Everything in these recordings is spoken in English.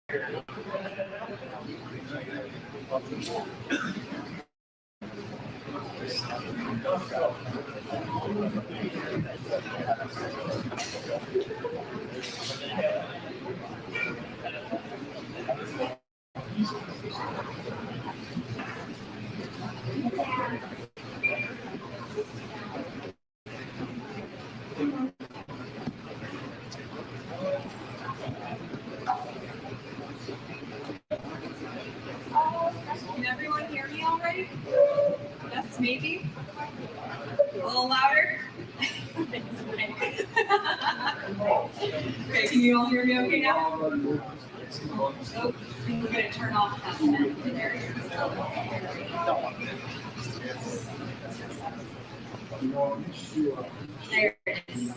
Can everyone hear me all right? Yes, maybe? A little louder? Okay, can you all hear me okay now? Oh, I think we're going to turn off that fan there. There it is.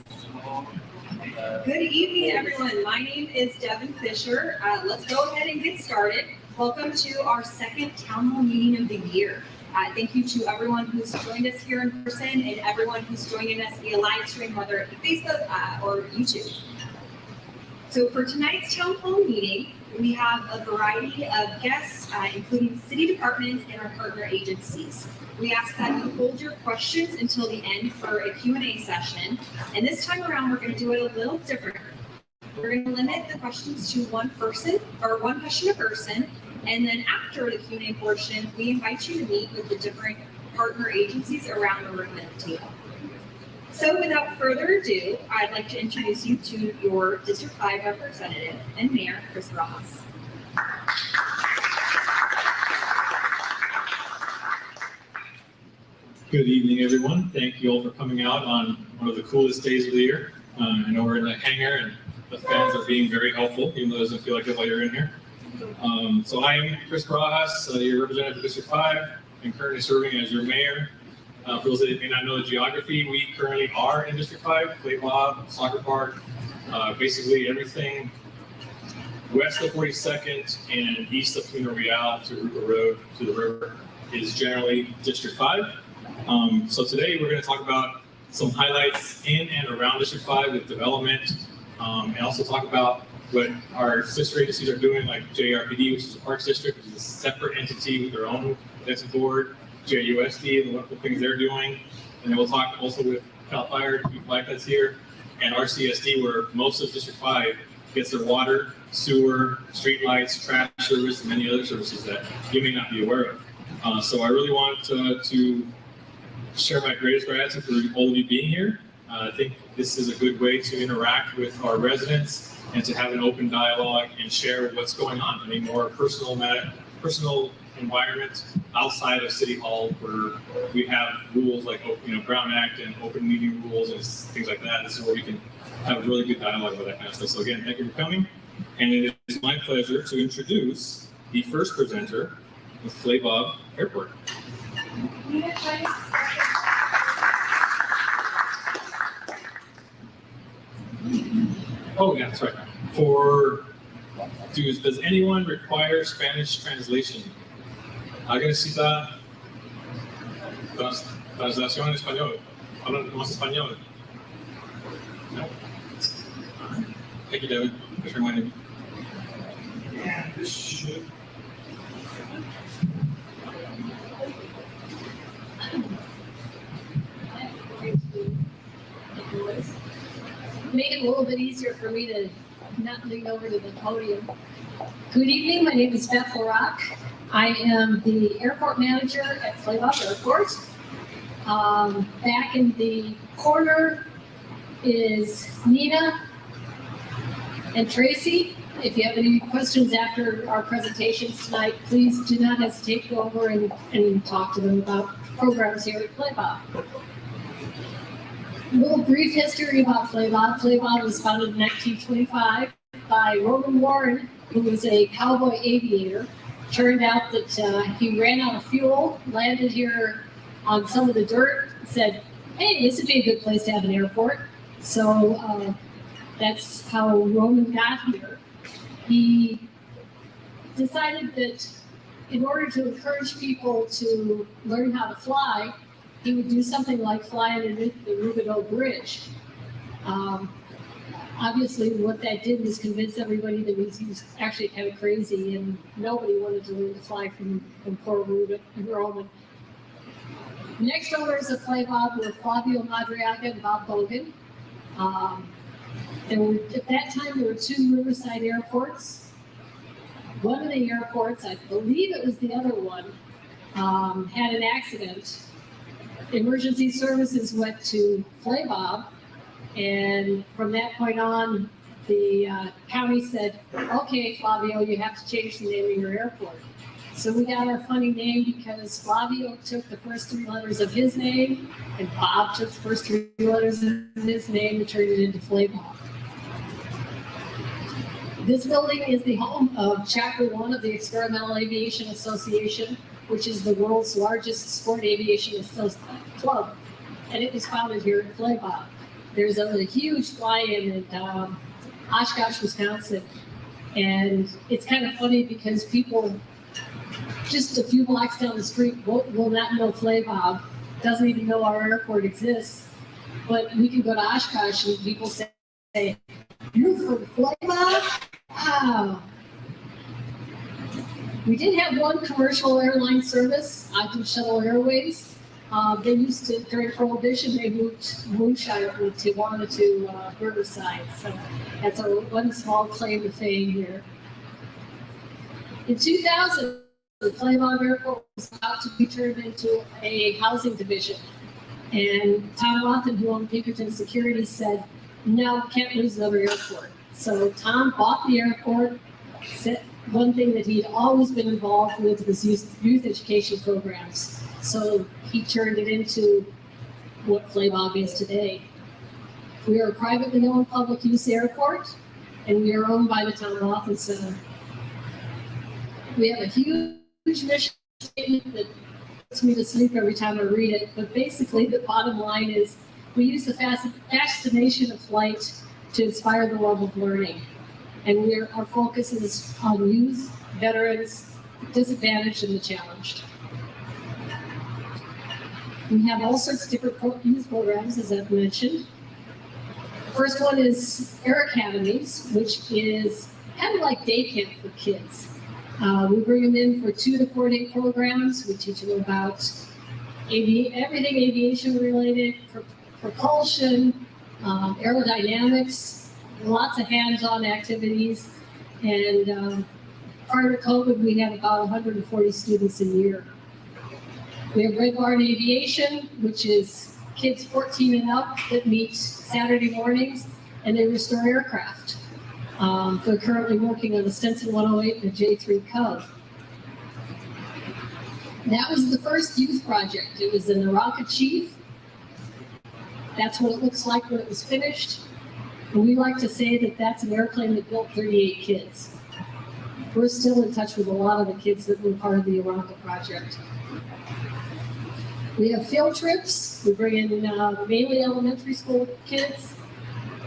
Good evening, everyone. My name is Devin Fisher. Let's go ahead and get started. Welcome to our second town hall meeting of the year. Thank you to everyone who's joined us here in person and everyone who's joining us via live stream, whether it be Facebook or YouTube. So for tonight's town hall meeting, we have a variety of guests, including city departments and our partner agencies. We ask that you hold your questions until the end for a Q&A session. And this time around, we're going to do it a little different. We're going to limit the questions to one question a person. And then after the Q&A portion, we invite you to meet with the different partner agencies around the room at the table. So without further ado, I'd like to introduce you to your District 5 representative and Mayor, Mayor Barajas. Good evening, everyone. Thank you all for coming out on one of the coolest days of the year. I know we're in the hangar and the fans are being very helpful, even though it doesn't feel like it while you're in here. So I am Mayor Barajas, your representative for District 5, and currently serving as your mayor. For those that may not know the geography, we currently are in District 5, Clay Bob, Soccer Park, basically everything west of 42nd and east of Camino Real to Rupa Road to the river is generally District 5. So today we're going to talk about some highlights in and around District 5 with development, and also talk about what our sister agencies are doing, like JRPD, which is the Parks District, which is a separate entity with their own executive board, JUSD, and the wonderful things they're doing. And then we'll talk also with CAL FIRE, Flight that's here, and RCSD, where most of District 5 gets their water, sewer, street lights, trash service, and many other services that you may not be aware of. So I really want to share my greatest gratitude for all of you being here. I think this is a good way to interact with our residents and to have an open dialogue and share what's going on in a more personal environment outside of City Hall, where we have rules like Brown Act and open meeting rules and things like that. This is where we can have a really good dialogue about that kind of stuff. So again, thank you for coming. And it is my pleasure to introduce the first presenter with Clay Bob Airport. Oh yeah, that's right. Does anyone require Spanish translation? ¿Alguien necesita translación en español? ¿Hablan más español? No. Thank you, Devin. Thanks for reminding me. Yeah, this should. Make it a little bit easier for me to not lean over to the podium. Good evening, my name is Beth LaRock. I am the airport manager at Clay Bob Airport. Back in the corner is Nina and Tracy. If you have any questions after our presentations tonight, please do not hesitate to go over and talk to them about programs here at Clay Bob. A little brief history about Clay Bob. Clay Bob was founded in 1925 by Roman Warren, who was a cowboy aviator. Turned out that he ran out of fuel, landed here on some of the dirt, said, hey, this would be a good place to have an airport. So that's how Roman got here. He decided that in order to encourage people to learn how to fly, he would do something like fly underneath the Rubidoux Bridge. Obviously, what that did was convince everybody that he was actually kind of crazy, and nobody wanted to learn to fly from poor Roman. Next owners of Play Bob were Flavio Madriaga and Bob Bogan. At that time, there were 2 Riverside airports. One of the airports, I believe it was the other one, had an accident. Emergency services went to Play Bob, and from that point on, the county said, okay, Flavio, you have to change the name of your airport. So we got our funny name because Flavio took the first 3 letters of his name, and Bob took the first 3 letters of his name and turned it into Play Bob. This building is the home of Chapter 1 of the Experimental Aviation Association, which is the world's largest sport aviation club, and it was founded here at Play Bob. There's a huge fly-in at Oshkosh, Wisconsin, and it's kind of funny because people just a few blocks down the street will not know Play Bob, doesn't even know our airport exists, but we can go to Oshkosh and people say, you're from Play Bob? Wow. We did have one commercial airline service, Ogden Shuttle Airways. They used to, during Prohibition, they moved moonshine from Tijuana to Riverside. So that's our one small claim to fame here. In 2000, the Play Bob Airport was about to be turned into a housing division. And Tom Wathen, who owned Pinkerton Security, said, no, can't lose another airport. So Tom bought the airport. Said one thing that he'd always been involved with was youth education programs. So he turned it into what Play Bob is today. We are a privately owned public use airport, and we are owned by the Tom Wathen Center. We have a huge mission statement that puts me to sleep every time I read it, but basically the bottom line is we use the fascination of flight to inspire the love of learning. And our focus is on youth, veterans, disadvantaged, and the challenged. We have all sorts of different youth programs, as I've mentioned. The first one is Air Academies, which is kind of like day camp for kids. We bring them in for 2 to 4 day programs. We teach them about everything aviation related, propulsion, aerodynamics, lots of hands-on activities. And prior to COVID, we had about 140 students a year. We have Red Barn Aviation, which is kids 14 and up that meet Saturday mornings, and they restore aircraft. They're currently working on the Stetson 108 and the J3 Cub. That was the first youth project. It was in the Rocket Chief. That's what it looks like when it was finished. And we like to say that that's an airplane that built 38 kids. We're still in touch with a lot of the kids that were part of the Aranca project. We have field trips. We bring in mainly elementary school kids.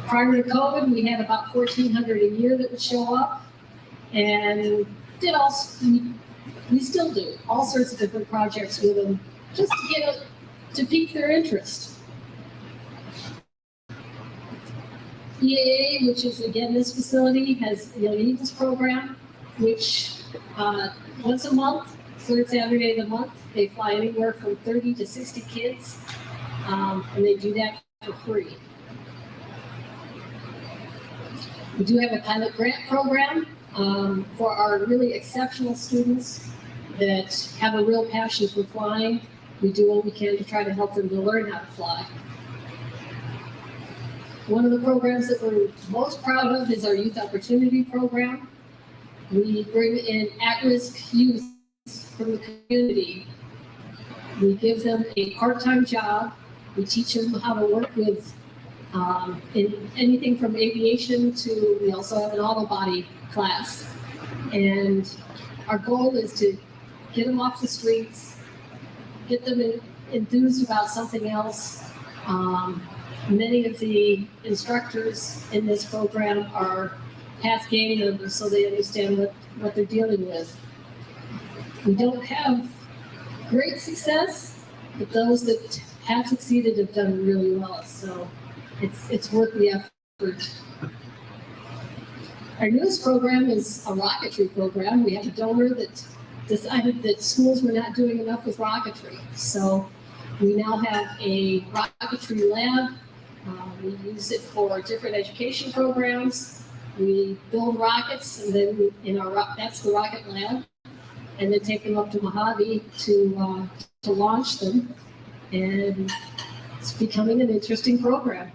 Prior to COVID, we had about 1,400 a year that would show up, and we still do all sorts of different projects with them, just to pique their interest. EAA, which is again this facility, has the Eagles program, which once a month, third Saturday of the month, they fly anywhere from 30 to 60 kids, and they do that for free. We do have a pilot grant program for our really exceptional students that have a real passion for flying. We do what we can to try to help them to learn how to fly. One of the programs that we're most proud of is our Youth Opportunity Program. We bring in at-risk youth from the community. We give them a part-time job. We teach them how to work with in anything from aviation to, we also have an auto body class. And our goal is to get them off the streets, get them enthused about something else. Many of the instructors in this program are past gang members, so they understand what they're dealing with. We don't have great success, but those that have succeeded have done really well. So it's worth the effort. Our newest program is a rocketry program. We have a donor that decided that schools were not doing enough with rocketry. So we now have a rocketry lab. We use it for different education programs. We build rockets, and then that's the rocket lab, and then take them up to Mojave to launch them. And it's becoming an interesting program.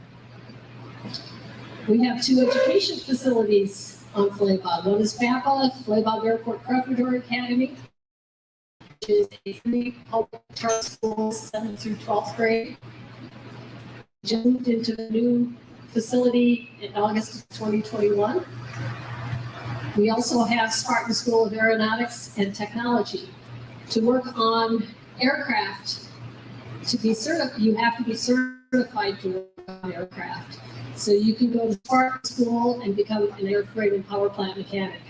We have 2 education facilities on Flabob. One is FAPA, Flabob Airport Preparatory Academy, which is a free public charter school, 7th through 12th grade. Jumped into the new facility in August of 2021. We also have Spartan School of Aeronautics and Technology. To work on aircraft, you have to be certified to work on aircraft. So you can go to Spartan School and become an airframe and power plant mechanic.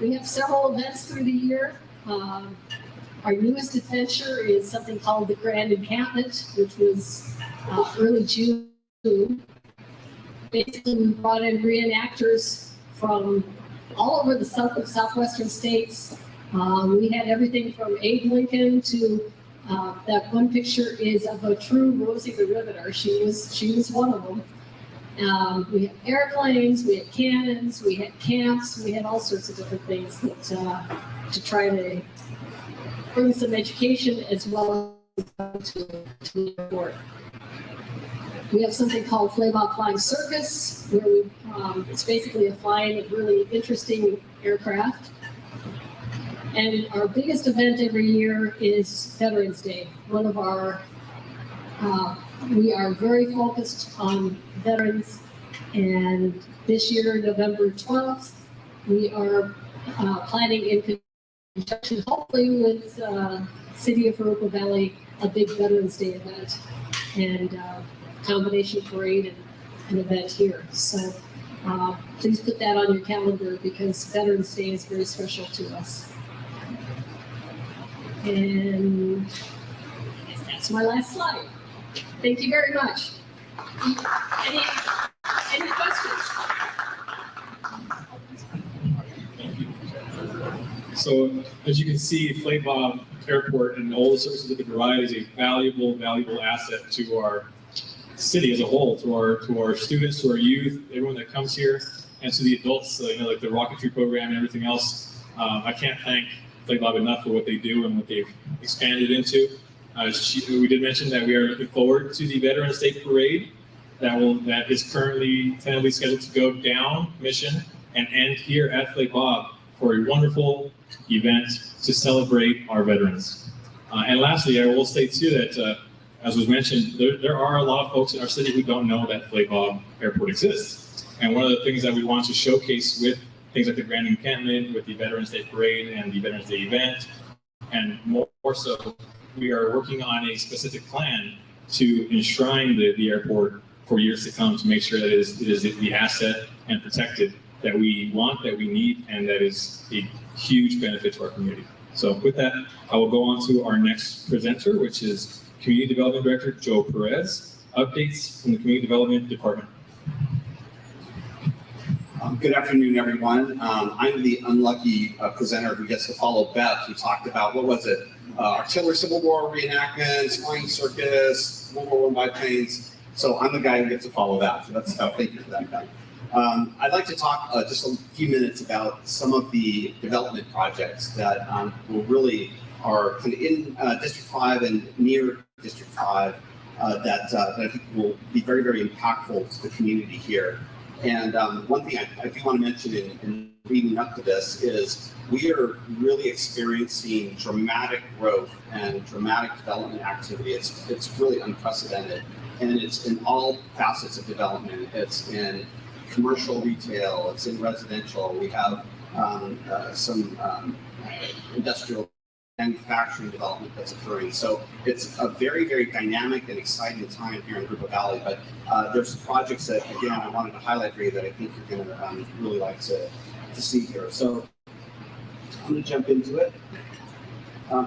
We have several events through the year. Our newest adventure is something called the Grand Encampment, which was early June. Basically, we brought in reenactors from all over the southwestern states. We had everything from Abe Lincoln to that one picture is of a true Rosie the Riveter. She was one of them. We had airplanes, we had cannons, we had camps, we had all sorts of different things that, to try to bring some education as well as to the airport. We have something called Flabob Flying Circus, where it's basically a flying of really interesting aircraft. And our biggest event every year is Veterans Day. We are very focused on veterans, and this year, November 12th, we are planning in conjunction, hopefully with City of Harupa Valley, a big Veterans Day event, and combination parade and an event here. So please put that on your calendar, because Veterans Day is very special to us. And that's my last slide. Thank you very much. Any questions? So as you can see, Flabob Airport and all the services that they provide is a valuable asset to our city as a whole, to our students, to our youth, everyone that comes here, and to the adults, like the rocketry program and everything else. I can't thank Flabob enough for what they do and what they've expanded into. We did mention that we are looking forward to the Veterans Day Parade that is currently tentatively scheduled to go down Mission and end here at Flabob for a wonderful event to celebrate our veterans. And lastly, I will say too that, as was mentioned, there are a lot of folks in our city who don't know that Flabob Airport exists. And one of the things that we want to showcase with things like the Grand Encampment, with the Veterans Day Parade and the Veterans Day event, and more so, we are working on a specific plan to enshrine the airport for years to come, to make sure that it is the asset and protected that we want, that we need, and that is a huge benefit to our community. So with that, I will go on to our next presenter, which is Community Development Director Joe Perez. Updates from the Community Development Department. Good afternoon, everyone. I'm the unlucky presenter who gets to follow Beth, who talked about, what was it? Artillery Civil War reenactments, flying circus, World War I biplanes. So I'm the guy who gets to follow that. So that's thank you for that, guy. I'd like to talk just a few minutes about some of the development projects that will really are kind of in District 5 and near District 5 that I think will be very, very impactful to the community here. And one thing I do want to mention in leading up to this is we are really experiencing dramatic growth and dramatic development activity. It's really unprecedented, and it's in all facets of development. It's in commercial retail, it's in residential. We have some industrial manufacturing development that's occurring. So it's a very, very dynamic and exciting time here in Harupa Valley. But there's some projects that, again, I wanted to highlight for you that I think you're going to really like to see here. So I'm going to jump into it.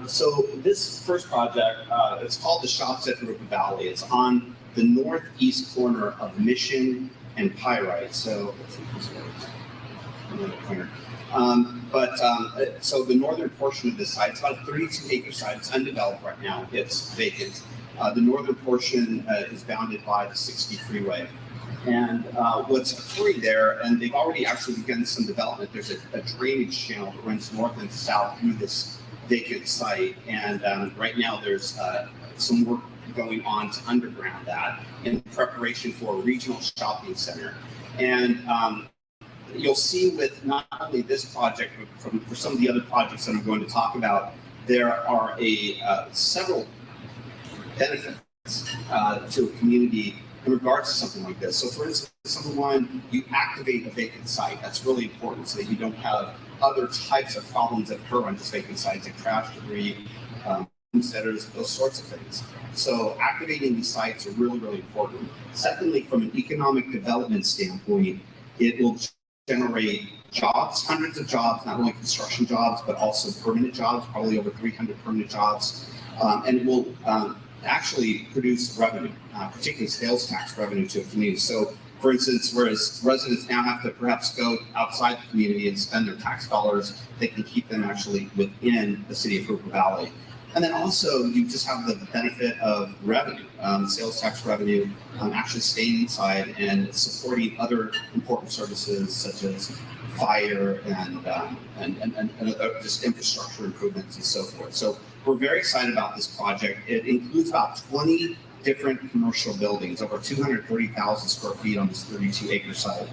So this first project, it's called the Shops at Harupa Valley. It's on the northeast corner of Mission and pyrite. So let's see if this works. Another pointer. So the northern portion of this site, it's about a 32-acre site. It's undeveloped right now. It's vacant. The northern portion is bounded by the 60 freeway. And what's occurring there, and they've already actually begun some development, there's a drainage channel that runs north and south through this vacant site. And right now there's some work going on to underground that in preparation for a regional shopping center. And you'll see with not only this project, but for some of the other projects that I'm going to talk about, there are several benefits to a community in regards to something like this. So for instance, number one, you activate a vacant site. That's really important so that you don't have other types of problems that occur on just vacant sites, like crash debris, homesteaders, those sorts of things. So activating these sites are really, really important. Secondly, from an economic development standpoint, it will generate jobs, hundreds of jobs, not only construction jobs, but also permanent jobs, probably over 300 permanent jobs. And it will actually produce revenue, particularly sales tax revenue to a community. So for instance, whereas residents now have to perhaps go outside the community and spend their tax dollars, they can keep them actually within the city of Hooper Valley. And then also you just have the benefit of revenue, sales tax revenue, actually staying inside and supporting other important services such as fire and just infrastructure improvements and so forth. So we're very excited about this project. It includes about 20 different commercial buildings, over 230,000 square feet on this 32-acre site.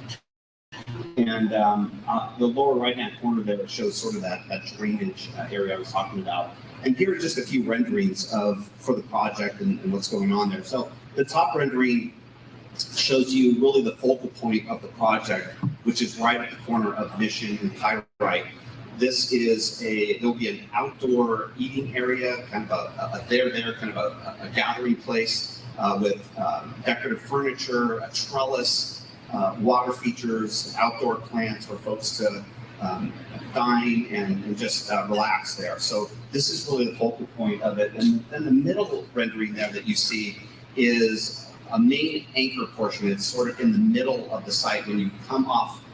And the lower right-hand corner there shows sort of that drainage area I was talking about. And here are just a few renderings for the project and what's going on there. So the top rendering shows you really the focal point of the project, which is right at the corner of Mission and Pyrite. This is there'll be an outdoor eating area, kind of a gathering place with decorative furniture, a trellis, water features, outdoor plants for folks to dine and just relax there. So this is really the focal point of it. And then the middle rendering there that you see is a main anchor portion. It's sort of in the middle of the site. When you come off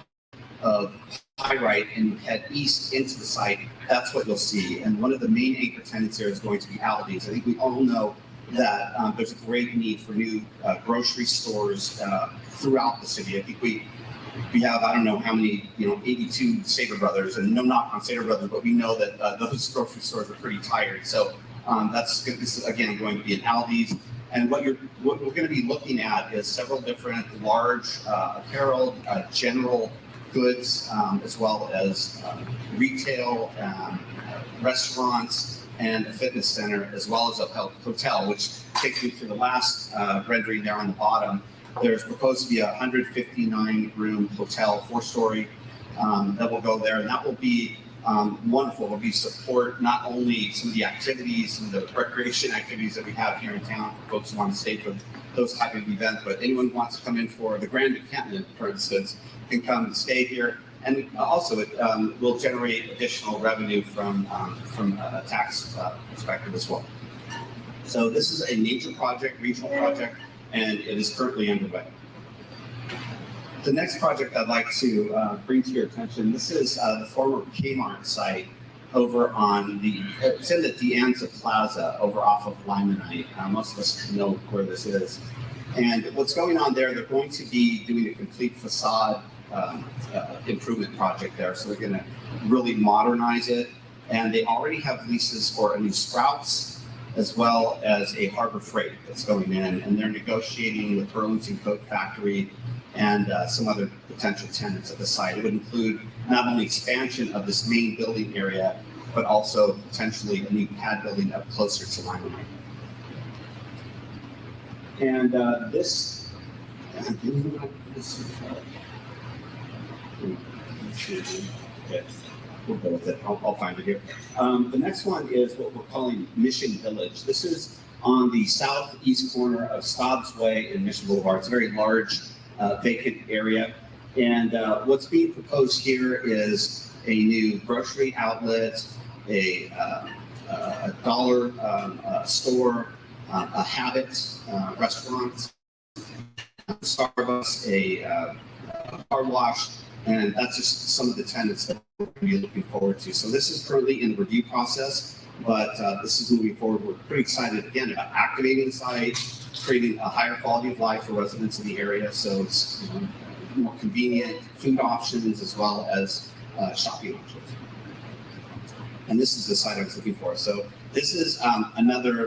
of Pyrite and you head east into the site, that's what you'll see. And one of the main anchor tenants here is going to be Aldi's. I think we all know that there's a great need for new grocery stores throughout the city. I think we have, I don't know how many, 82 Stater Brothers, and no knock on Stater Brothers, but we know that those grocery stores are pretty tired. So this is again going to be an Aldi's. And what we're going to be looking at is several different large apparel, general goods, as well as retail, restaurants, and a fitness center, as well as a hotel, which takes me to the last rendering there on the bottom. There's proposed to be a 159-room hotel, 4-story, that will go there, and that will be wonderful. It will be support not only some of the activities and the recreation activities that we have here in town for folks who want to stay for those type of events, but anyone who wants to come in for the Grand Encampment, for instance, can come and stay here. And also it will generate additional revenue from a tax perspective as well. So this is a major project, regional project, and it is currently underway. The next project I'd like to bring to your attention, this is the former Kmart site over on it's in the De Anza Plaza over off of Limonite. Most of us know where this is. And what's going on there, they're going to be doing a complete facade improvement project there. So they're going to really modernize it. And they already have leases for a new Sprouts, as well as a Harbor Freight that's going in. And they're negotiating with Burlington Coat Factory and some other potential tenants at the site. It would include not only expansion of this main building area, but also potentially a new pad building up closer to Limonite. And this, we'll go with it. I'll find it here. The next one is what we're calling Mission Village. This is on the southeast corner of Stobbs Way and Mission Boulevard. It's a very large vacant area. And what's being proposed here is a new grocery outlet, a dollar store, a Habit restaurant, Starbucks, a car wash, and that's just some of the tenants that we're going to be looking forward to. So this is currently in the review process, but this is moving forward. We're pretty excited again about activating the site, creating a higher quality of life for residents in the area. So it's more convenient food options as well as shopping options. And this is the site I was looking for. So this is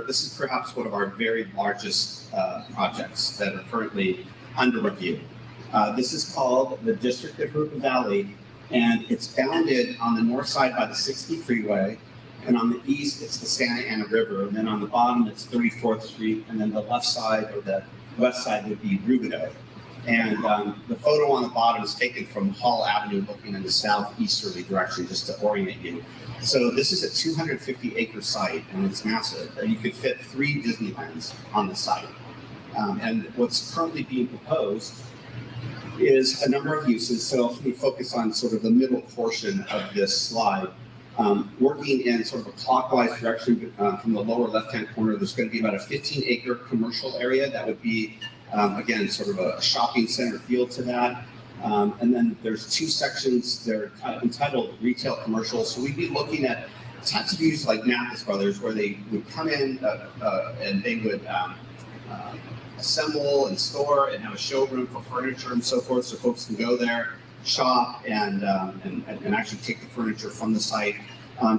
this is perhaps one of our very largest projects that are currently under review. This is called the District of Rupa Valley, and it's bounded on the north side by the 60 freeway, and on the east, it's the Santa Ana River, and then on the bottom, it's 34th Street, and then the left side or the west side would be Rubidoux. And the photo on the bottom is taken from Hall Avenue looking in the southeasterly direction, just to orient you. So this is a 250-acre site, and it's massive. You could fit 3 Disneylands on the site. And what's currently being proposed is a number of uses. So if we focus on sort of the middle portion of this slide, working in sort of a clockwise direction from the lower left-hand corner, there's going to be about a 15-acre commercial area that would be, again, sort of a shopping center feel to that. And then there's 2 sections, they're entitled retail commercial. So we'd be looking at types of uses like Mathis Brothers, where they would come in and they would assemble and store and have a showroom for furniture and so forth, so folks can go there, shop, and actually take the furniture from the site.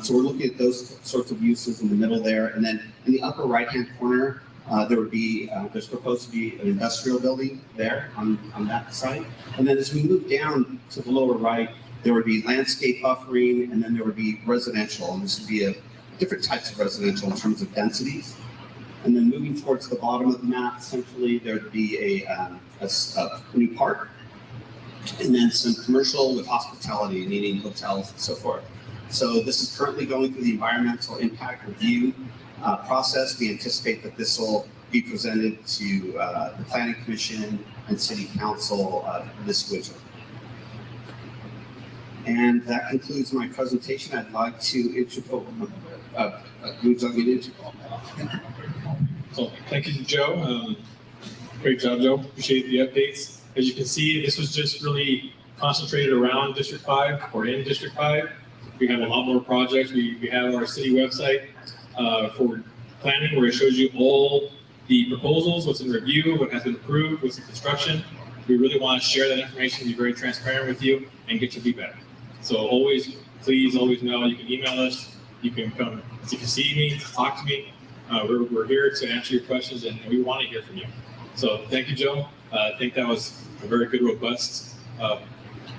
So we're looking at those sorts of uses in the middle there, and then in the upper right-hand corner, there would be there's proposed to be an industrial building there on that site, and then as we move down to the lower right, there would be landscape buffering, and then there would be residential, and this would be different types of residential in terms of densities. And then moving towards the bottom of the map, essentially there would be a new park, and then some commercial with hospitality, meaning hotels and so forth. So this is currently going through the environmental impact review process. We anticipate that this will be presented to the Planning Commission and City Council this winter. And that concludes my presentation. I'd like to introduce So thank you, Joe. Great job, Joe. Appreciate the updates. As you can see, this was just really concentrated around District 5 or in District 5. We have a lot more projects. We have our city website for planning where it shows you all the proposals, what's in review, what has been approved, what's in construction. We really want to share that information, be very transparent with you, and get your feedback. So please always know you can email us, you can come, you can see me, talk to me. We're here to answer your questions, and we want to hear from you. So thank you, Joe. I think that was a very good, robust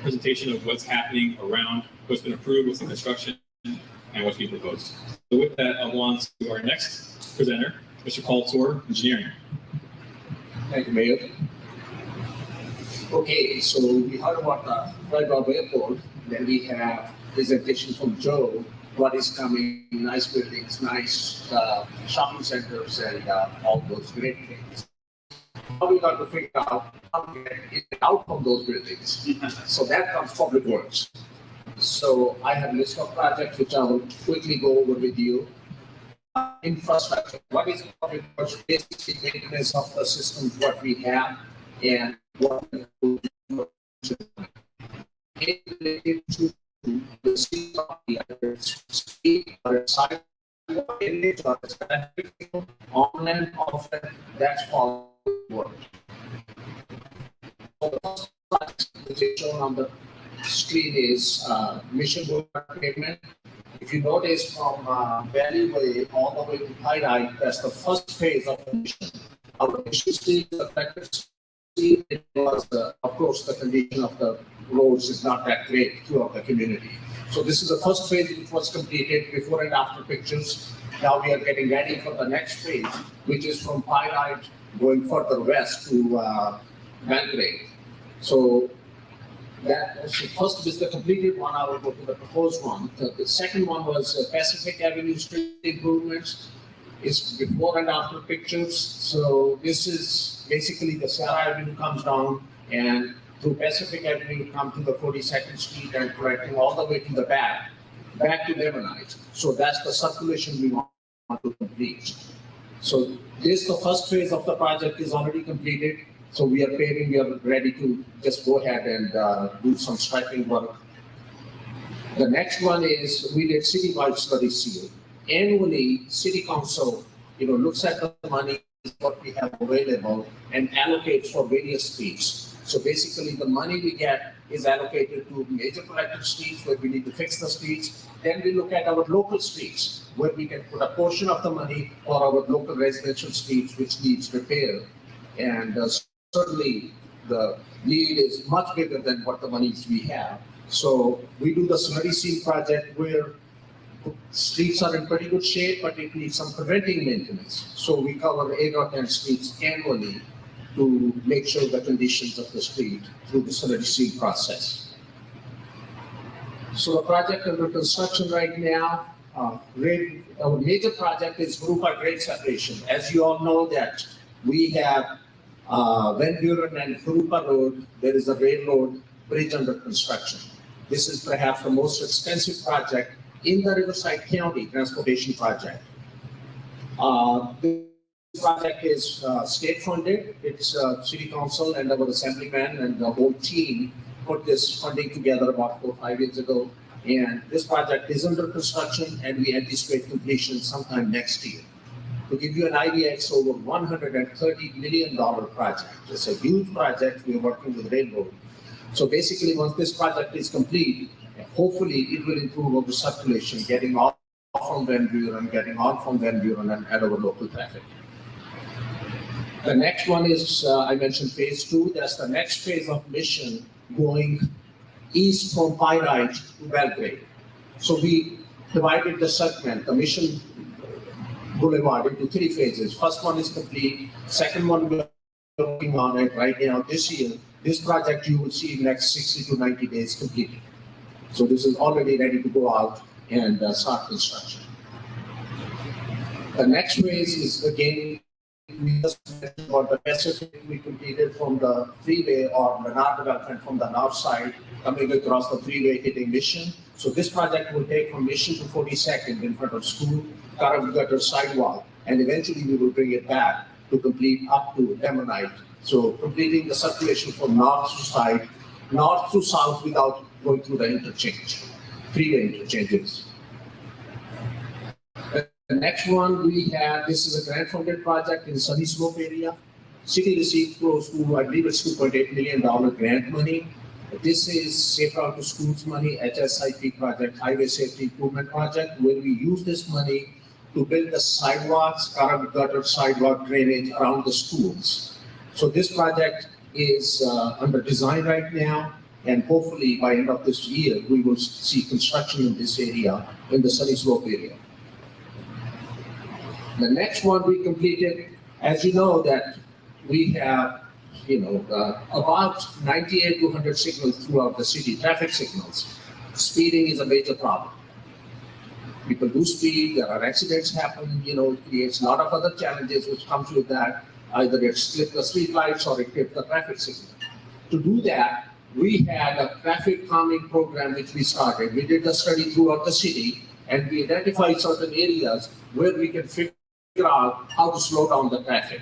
presentation of what's happening around, what's been approved, what's in construction, and what's being proposed. So with that, I'll go on to our next presenter, Mr. Paul Tor, Engineering. Thank you, Mayor. Okay, so we heard about the Freiburg Airport, then we have presentation from Joe, what is coming, nice buildings, nice shopping centers, and all those great things. Now we got to figure out how to get in and out from those buildings. So that comes public works. So I have a list of projects which I will quickly go over with you. Infrastructure. What is public works? Basically, maintenance of the systems what we have and what we do. Related to the speed of the speed or side on and off, that's all work. So the first project which is shown on the screen is Mission Boulevard pavement. If you notice from Valley Way all the way to High, that's the first phase of the mission. Our mission stage affected speed, it was, of course, the condition of the roads is not that great throughout the community. So this is the first phase which was completed, before and after pictures. Now we are getting ready for the next phase, which is from Pyrite going further west to Belgrade. So first is the completed one. I will go to the proposed one. The second one was Pacific Avenue street improvements. It's before and after pictures. So this is basically the Sarah Avenue comes down and through Pacific Avenue come to the 42nd Street and correcting all the way to the back to Lemonite. So that's the circulation we want to complete. So this, the first phase of the project is already completed. So we are paving, we are ready to just go ahead and do some striping work. The next one is we did citywide study seal. Annually, city council, looks at the money, what we have available, and allocates for various streets. So basically, the money we get is allocated to major collective streets where we need to fix the streets. Then we look at our local streets where we can put a portion of the money for our local residential streets which needs repair. And certainly, the need is much bigger than what the monies we have. So we do the slurry seal project where streets are in pretty good shape, but it needs some preventing maintenance. So we cover 8 or 10 streets annually to make sure the conditions of the street through the slurry seal process. So the project under construction right now, our major project is Hurupa grade separation. As you all know that we have Van Buren and Hurupa Road, there is a railroad bridge under construction. This is perhaps the most expensive project in the Riverside County transportation project. This project is state funded. It's city council and our assemblyman and the whole team put this funding together about 4 or 5 years ago. And this project is under construction and we anticipate completion sometime next year. To give you an idea, it's over $130 million project. It's a huge project. We're working with railroad. So basically, once this project is complete, hopefully it will improve our circulation, getting off from Van Buren, getting on from Van Buren and our local traffic. The next one is, I mentioned phase 2. That's the next phase of mission going east from Pyrite to Belgrade. So we divided the segment, the mission boulevard, into 3 phases. First one is complete. Second one, we're working on it right now this year. This project you will see in next 60 to 90 days completed. So this is already ready to go out and start construction. The next phase is again, we just mentioned about the Pacific we completed from the freeway or the north development from the north side, coming across the freeway hitting Mission. So this project will take from Mission to 42nd in front of school, curved gutter sidewalk, and eventually we will bring it back to complete up to Ammonite. So completing the circulation from north to side, north to south without going through the interchange, freeway interchanges. The next one we have, this is a grant funded project in Sunny Slope area. City received close to, I believe it's $2.8 million grant money. This is Safe Route to Schools money, HSIP project, Highway Safety Improvement Project, where we use this money to build the sidewalks, curb gutter sidewalk drainage around the schools. So this project is under design right now, and hopefully by end of this year, we will see construction in this area, in the Sunny Slope area. The next one we completed, as you know, that we have, about 98 to 100 signals throughout the city, traffic signals. Speeding is a major problem. People do speed, there are accidents happen, it creates a lot of other challenges which comes with that. Either it slips the street lights or it clips the traffic signal. To do that, we had a traffic calming program which we started. We did the study throughout the city and we identified certain areas where we can figure out how to slow down the traffic.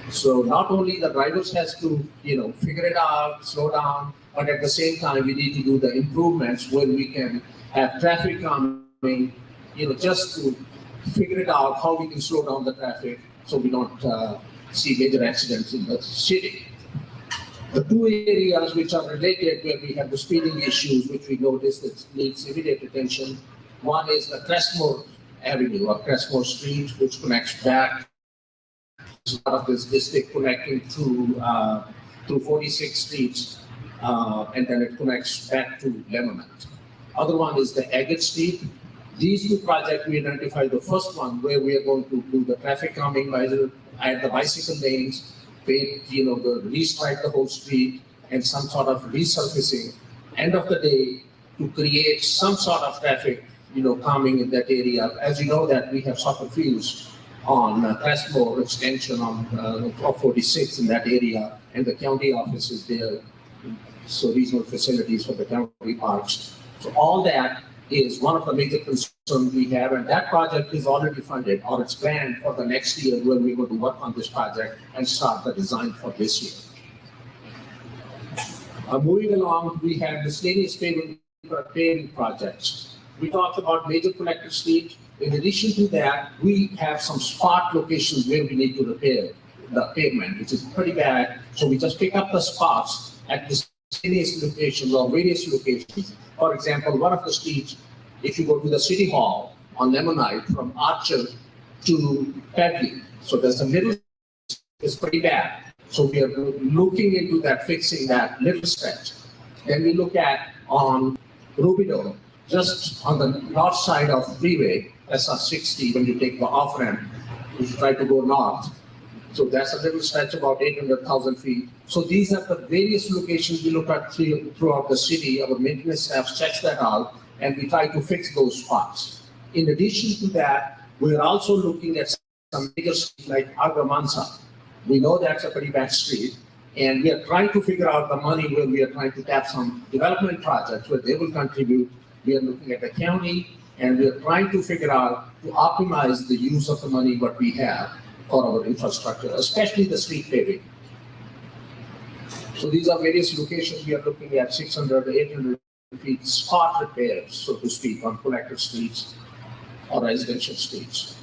So not only the drivers has to, figure it out, slow down, but at the same time we need to do the improvements where we can have traffic calming, just to figure it out how we can slow down the traffic so we don't see major accidents in the city. The 2 areas which are related where we have the speeding issues, which we noticed that needs immediate attention. One is the Crestmore Avenue or Crestmore Street, which connects back to part of this district connecting through 46 streets, and then it connects back to Lemonade. Other one is the Agate Street. These 2 projects, we identified the first one where we are going to do the traffic calming at the bicycle lanes, restripe the whole street and some sort of resurfacing. End of the day, to create some sort of traffic, calming in that area. As you know that we have soccer fields on Crestmore extension on 46 in that area, and the county office is there. So regional facilities for the county parks. So all that is one of the major concerns we have, and that project is already funded, or it's planned for the next year when we're going to work on this project and start the design for this year. Moving along, we have miscellaneous paving projects. We talked about major collector street. In addition to that, we have some spot locations where we need to repair the pavement, which is pretty bad. So we just pick up the spots at miscellaneous locations or various locations. For example, one of the streets, if you go to the City Hall on Lemonite from Archer to Pedley, so there's a middle, it's pretty bad. So we are looking into that, fixing that little stretch. Then we look at on Rubidoux, just on the north side of freeway, SR60, when you take the off ramp, you try to go north. So that's a little stretch about 800,000 feet. So these are the various locations we look at throughout the city. Our maintenance staff checks that out, and we try to fix those spots. In addition to that, we're also looking at some bigger streets like Agramansa. We know that's a pretty bad street, and we are trying to figure out the money where we are trying to tap some development projects where they will contribute. We are looking at the county, and we are trying to figure out to optimize the use of the money what we have for our infrastructure, especially the street paving. So these are various locations we are looking at, 600, 800 feet spot repairs, so to speak, on collector streets or residential streets.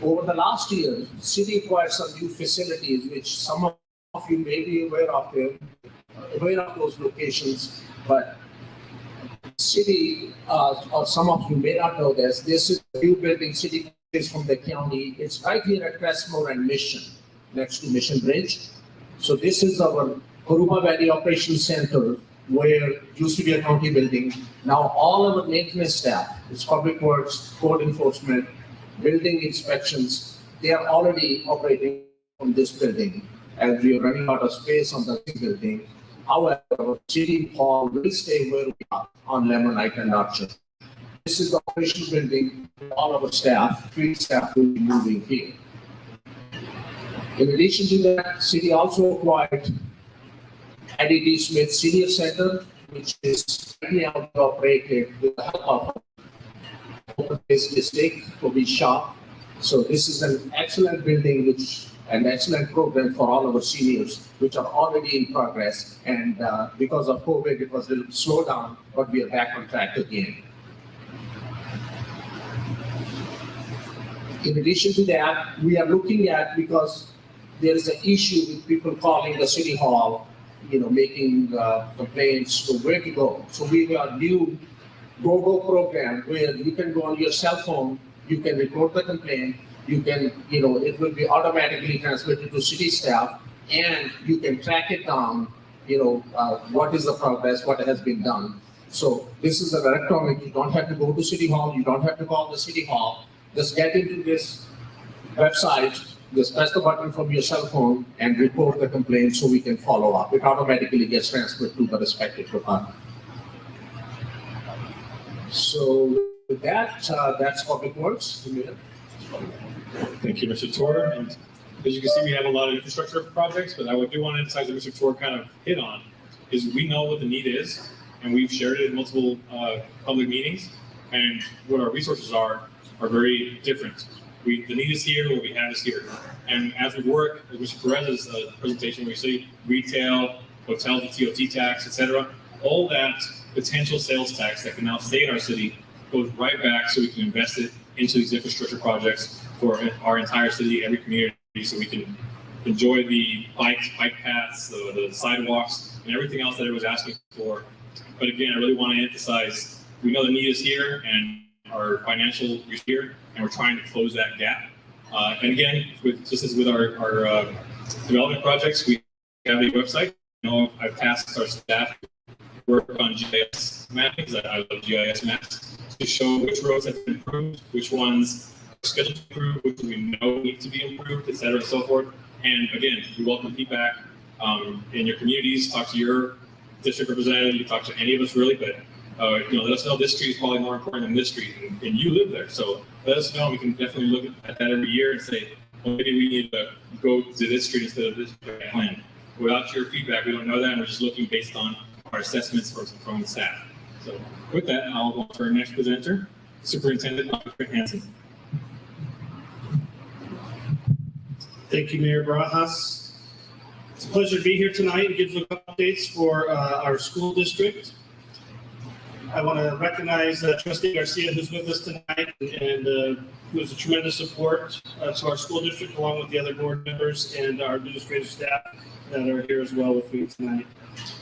Over the last year, the city acquired some new facilities, which some of you may be aware of those locations, but city, or some of you may not know this. This is a new building city is from the county. It's right here at Crestmore and Mission, next to Mission Bridge. So this is our Coruba Valley Operations Center, where it used to be a county building. Now all our maintenance staff, it's public works, code enforcement, building inspections, they are already operating from this building, as we are running out of space on the building. However, our city hall will stay where we are on Lemonite and Archer. This is the operational building. All our staff, field staff will be moving here. In addition to that, city also acquired Addie D. Smith Senior Center, which is now operated with the help of Open Space District for the shop. So this is an excellent building, which an excellent program for all our seniors, which are already in progress. And because of COVID, it was a little slow down, but we are back on track again. In addition to that, we are looking at, because there is an issue with people calling the city hall, making complaints to where to go. So we have a new Go program where you can go on your cell phone, you can report the complaint, you can, it will be automatically transmitted to city staff, and you can track it down, what is the progress, what has been done. So this is an electronic, you don't have to go to city hall, you don't have to call the city hall, just get into this website, just press the button from your cell phone and report the complaint so we can follow up. It automatically gets transferred to the respective department. So with that, that's Public Works. Thank you, Mr. Tor. And as you can see, we have a lot of infrastructure projects, but I do want to emphasize that Mr. Tor kind of hit on is we know what the need is, and we've shared it in multiple public meetings, and what our resources are very different. The need is here, what we have is here. And as we work, as Mr. Perez's presentation, we see retail, hotel, the TOT tax, etc., all that potential sales tax that can now stay in our city goes right back so we can invest it into these infrastructure projects for our entire city, every community, so we can enjoy the bike paths, the sidewalks, and everything else that everyone's asking for. But again, I really want to emphasize, we know the need is here and our financial is here, and we're trying to close that gap. And again, just as with our development projects, we have a website. I've tasked our staff to work on GIS mapping, because I love GIS maps, to show which roads have been improved, which ones are scheduled to improve, which we know need to be improved, et cetera, and so forth. And again, we welcome feedback in your communities. Talk to your district representative. You can talk to any of us really, but let us know this street is probably more important than this street, and you live there. So let us know. We can definitely look at that every year and say, well, maybe we need to go to this street instead of this plan. Without your feedback, we don't know that, and we're just looking based on our assessments from the staff. So with that, I'll go to our next presenter, Superintendent Dr. Hanson. Thank you, Mayor Barajas. It's a pleasure to be here tonight and give you updates for our school district. I want to recognize Trustee Garcia, who's with us tonight, and who is a tremendous support to our school district, along with the other board members and our administrative staff that are here as well with me tonight.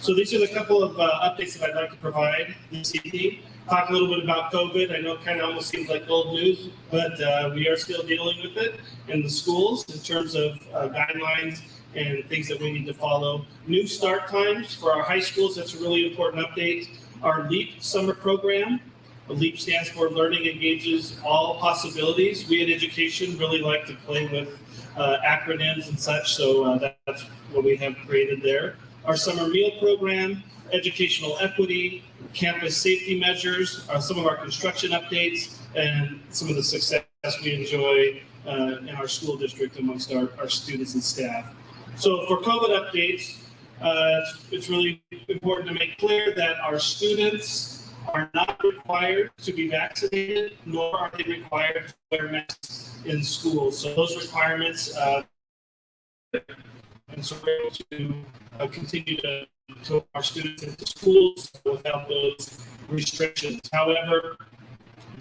So these are the couple of updates that I'd like to provide this evening. Talk a little bit about COVID. I know it kind of almost seems like old news, but we are still dealing with it in the schools in terms of guidelines and things that we need to follow. New start times for our high schools, that's a really important update. Our LEAP summer program, LEAP stands for Learning Engages All Possibilities. We in education really like to play with acronyms and such, so that's what we have created there. Our summer meal program, educational equity, campus safety measures, some of our construction updates, and some of the success we enjoy in our school district amongst our students and staff. So for COVID updates, it's really important to make clear that our students are not required to be vaccinated, nor are they required to wear masks in school. So those requirements, and so we're able to continue to our students into schools without those restrictions. However,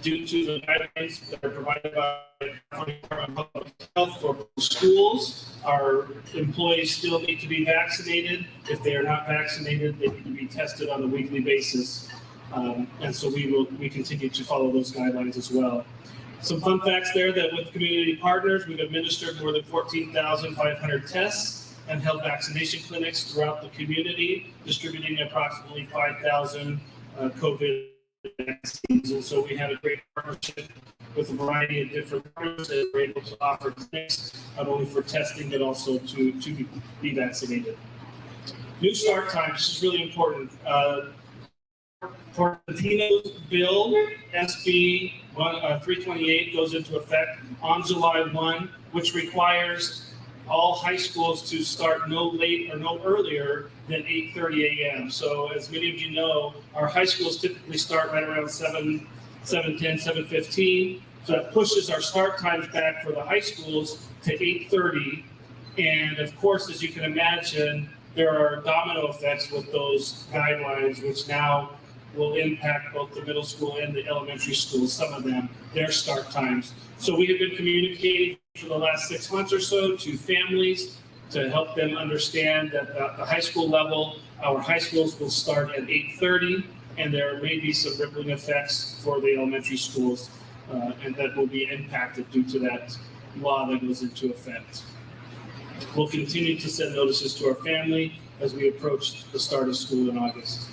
due to the guidelines that are provided by the Department of Public Health for schools, our employees still need to be vaccinated. If they are not vaccinated, they need to be tested on a weekly basis. And so we continue to follow those guidelines as well. Some fun facts there that with community partners, we've administered more than 14,500 tests and held vaccination clinics throughout the community, distributing approximately 5,000 COVID vaccines. And so we have a great partnership with a variety of different partners that are able to offer clinics, not only for testing, but also to be vaccinated. New start time, this is really important. Portantino's bill, SB 328, goes into effect on July 1, which requires all high schools to start no late or no earlier than 8:30 a.m. So as many of you know, our high schools typically start right around 7:10, 7:15. So that pushes our start times back for the high schools to 8:30. And of course, as you can imagine, there are domino effects with those guidelines, which now will impact both the middle school and the elementary schools, some of them, their start times. So we have been communicating for the last 6 months or so to families to help them understand that at the high school level, our high schools will start at 8:30, and there may be some rippling effects for the elementary schools, and that will be impacted due to that law that goes into effect. We'll continue to send notices to our family as we approach the start of school in August.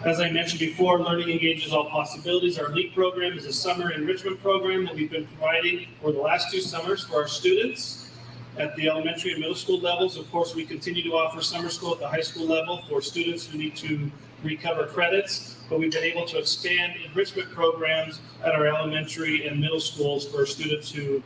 As I mentioned before, Learning Engages All Possibilities. Our LEAP program is a summer enrichment program that we've been providing for the last 2 summers for our students at the elementary and middle school levels. Of course, we continue to offer summer school at the high school level for students who need to recover credits, but we've been able to expand enrichment programs at our elementary and middle schools for students who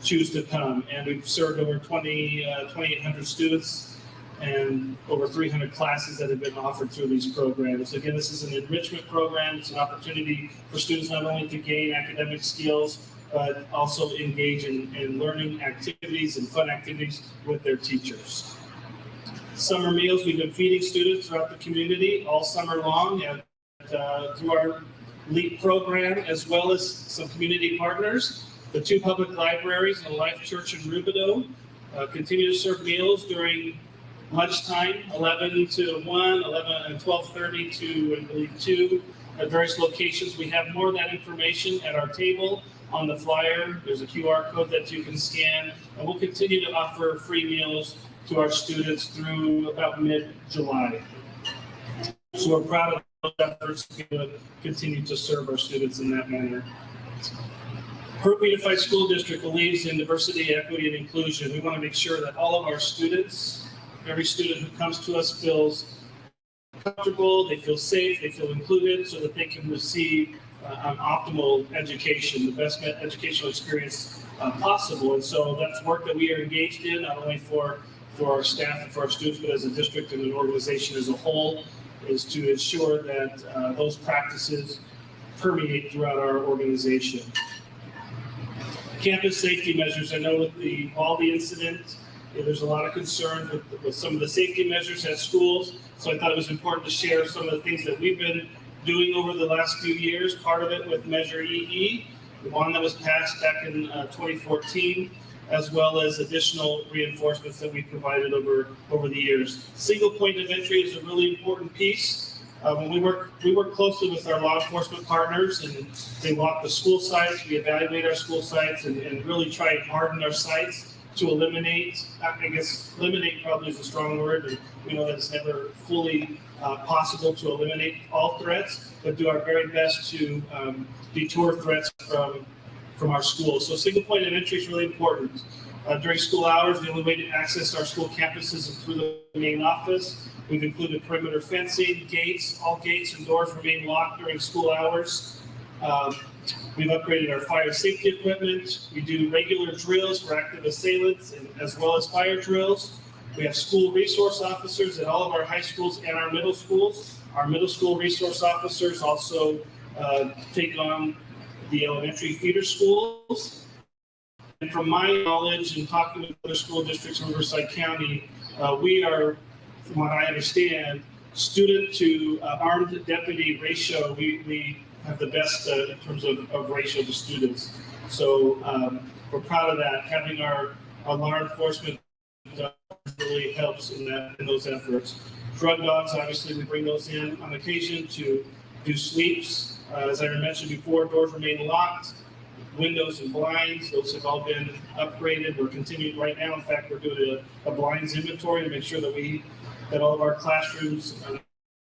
choose to come. And we've served over 2,800 students and over 300 classes that have been offered through these programs. Again, this is an enrichment program. It's an opportunity for students not only to gain academic skills, but also engage in learning activities and fun activities with their teachers. Summer meals, we've been feeding students throughout the community all summer long through our LEAP program, as well as some community partners. The 2 public libraries and Life Church in Rubidoux continue to serve meals during lunchtime, 11 to 1, 11 and 12:30 to, I believe, 2 at various locations. We have more of that information at our table on the flyer. There's a QR code that you can scan, and we'll continue to offer free meals to our students through about mid-July. So we're proud of those efforts to continue to serve our students in that manner. Peru Unified School District believes in diversity, equity, and inclusion. We want to make sure that all of our students, every student who comes to us, feels comfortable, they feel safe, they feel included, so that they can receive an optimal education, the best educational experience possible. And so that's work that we are engaged in, not only for our staff and for our students, but as a district and an organization as a whole. is to ensure that those practices permeate throughout our organization. Campus safety measures. I know with the Baldy incident, there's a lot of concern with some of the safety measures at schools. So I thought it was important to share some of the things that we've been doing over the last few years. Part of it with Measure EE, the one that was passed back in 2014, as well as additional reinforcements that we provided over the years. Single point of entry is a really important piece. When we work closely with our law enforcement partners, and they walk the school sites, we evaluate our school sites and really try and harden our sites to eliminate, I guess eliminate probably is a strong word, and we know that it's never fully possible to eliminate all threats, but do our very best to detour threats from our schools. So single point of entry is really important. During school hours, the only way to access our school campuses is through the main office. We've included perimeter fencing, gates. All gates and doors remain locked during school hours. We've upgraded our fire safety equipment. We do regular drills for active assailants as well as fire drills. We have school resource officers at all of our high schools and our middle schools. Our middle school resource officers also take on the elementary feeder schools. And from my knowledge and talking with other school districts in Riverside County, we are, from what I understand, student to armed deputy ratio, we have the best in terms of ratio to students. So we're proud of that. Having our law enforcement really helps in those efforts. Drug dogs, obviously, we bring those in on occasion to do sweeps. As I mentioned before, doors remain locked. Windows and blinds, those have all been upgraded. We're continuing right now. In fact, we're doing a blinds inventory to make sure that all of our classrooms,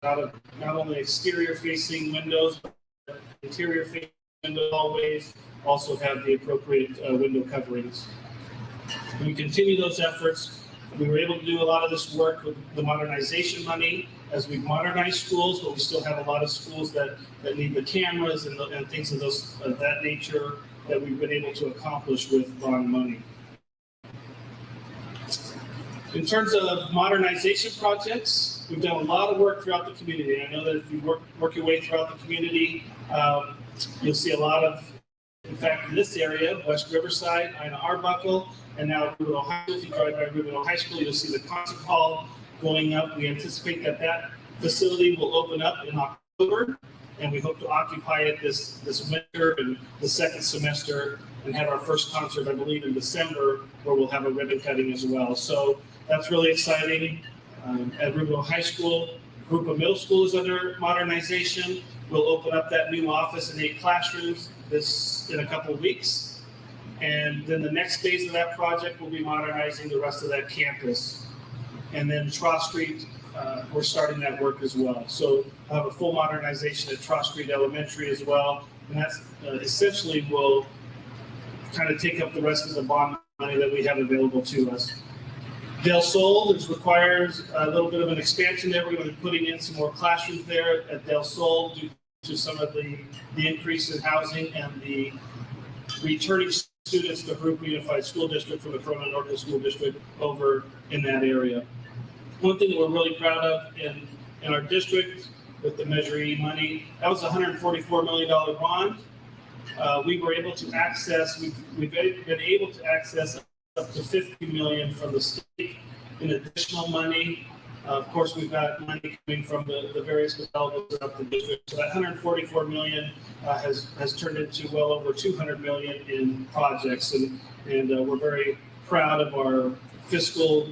not only exterior facing windows, but interior facing window hallways also have the appropriate window coverings. We continue those efforts. We were able to do a lot of this work with the modernization money as we modernize schools, but we still have a lot of schools that need the cameras and things of that nature that we've been able to accomplish with bond money. In terms of modernization projects, we've done a lot of work throughout the community. I know that if you work your way throughout the community, you'll see a lot of, in fact, in this area, West Riverside, Ina Arbuckle, and now Ruben High School. If you drive by Ruben High School, you'll see the concert hall going up. We anticipate that facility will open up in October, and we hope to occupy it this winter and the second semester and have our first concert, I believe, in December, where we'll have a ribbon cutting as well. So that's really exciting. At Ruben High School, Grupo Middle School is under modernization. We'll open up that new office and 8 classrooms in a couple of weeks. And then the next phase of that project will be modernizing the rest of that campus. And then Tross Street, we're starting that work as well. So we'll have a full modernization at Tross Street Elementary as well. And that's essentially will kind of take up the rest of the bond money that we have available to us. Del Sol, this requires a little bit of an expansion there. We're going to be putting in some more classrooms there at Del Sol due to some of the increase in housing and the returning students to the Group Unified School District from the Corona North School District over in that area. One thing that we're really proud of in our district with the Measure E money, that was a $144 million bond. We were able to access, we've been able to access up to $50 million from the state in additional money. Of course, we've got money coming from the various developments throughout the district. So that $144 million has turned into well over $200 million in projects, and we're very proud of our fiscal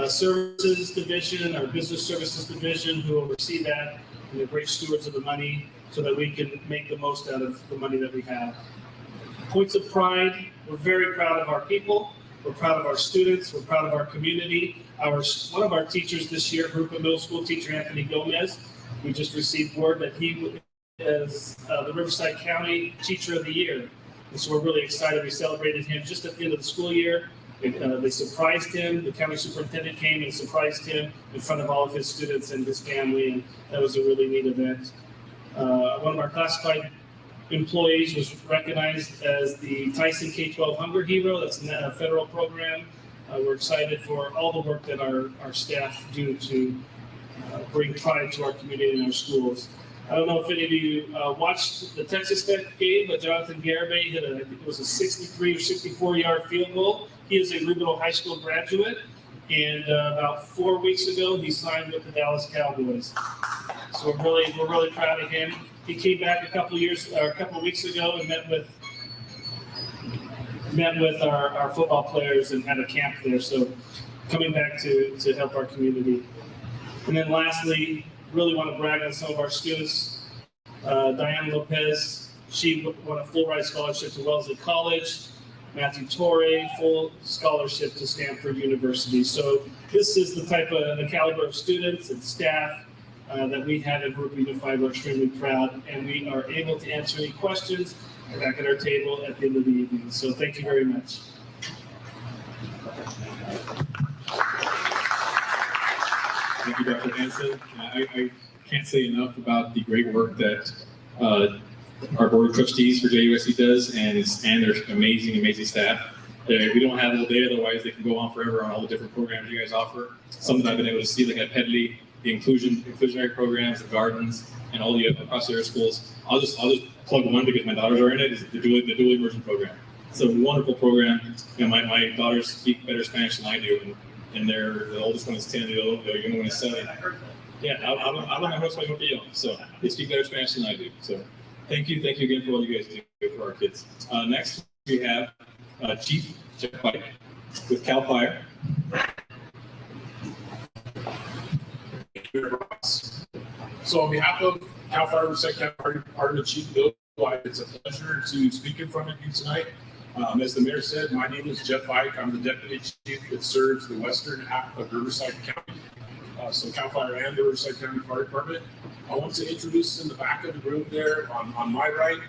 services division, our business services division, who oversee that, and they're great stewards of the money so that we can make the most out of the money that we have. Points of pride, we're very proud of our people. We're proud of our students. We're proud of our community. One of our teachers this year, Group of Middle School teacher Anthony Gomez, we just received word that he is the Riverside County Teacher of the Year. And so we're really excited. We celebrated him just at the end of the school year. They surprised him. The county superintendent came and surprised him in front of all of his students and his family, and that was a really neat event. One of our classified employees was recognized as the Tyson K-12 Hunger Hero. That's a federal program. We're excited for all the work that our staff do to bring pride to our community and our schools. I don't know if any of you watched the Texas Tech game, but Jonathan Garibay hit I think it was a 63 or 64-yard field goal. He is a Rubidoux High School graduate, and about 4 weeks ago, he signed with the Dallas Cowboys. So we're really proud of him. He came back a couple of weeks ago and met with our football players and had a camp there. So coming back to help our community. And then lastly, really want to brag on some of our students. Diana Lopez, she won a full ride scholarship to Wellesley College. Matthew Torre, full scholarship to Stanford University. So this is the caliber of students and staff that we have at Group Unified. We're extremely proud, and we are able to answer any questions back at our table at the end of the evening. So thank you very much. Thank you, Dr. Hanson. I can't say enough about the great work that our Board of Trustees for JUSC does, and their amazing staff. We don't have all day, otherwise they can go on forever on all the different programs you guys offer. Some that I've been able to see, like at Pedley, the inclusionary programs, the gardens, and all the across area schools. I'll just plug one because my daughters are in it. Is the dual immersion program. It's a wonderful program. My daughters speak better Spanish than I do, and the oldest one is 10, the younger one is 7. Yeah, hablan mejor español que yo, so they speak better Spanish than I do. So thank you again for all you guys do for our kids. Next we have Chief Jeff Pike with CAL FIRE. So on behalf of CAL FIRE Riverside County Fire Department Chief Bill, it's a pleasure to speak in front of you tonight. As the mayor said, my name is Jeff Pike. I'm the deputy chief that serves the western half of Riverside County. So CAL FIRE and the Riverside County Fire Department. I want to introduce in the back of the room there on my right,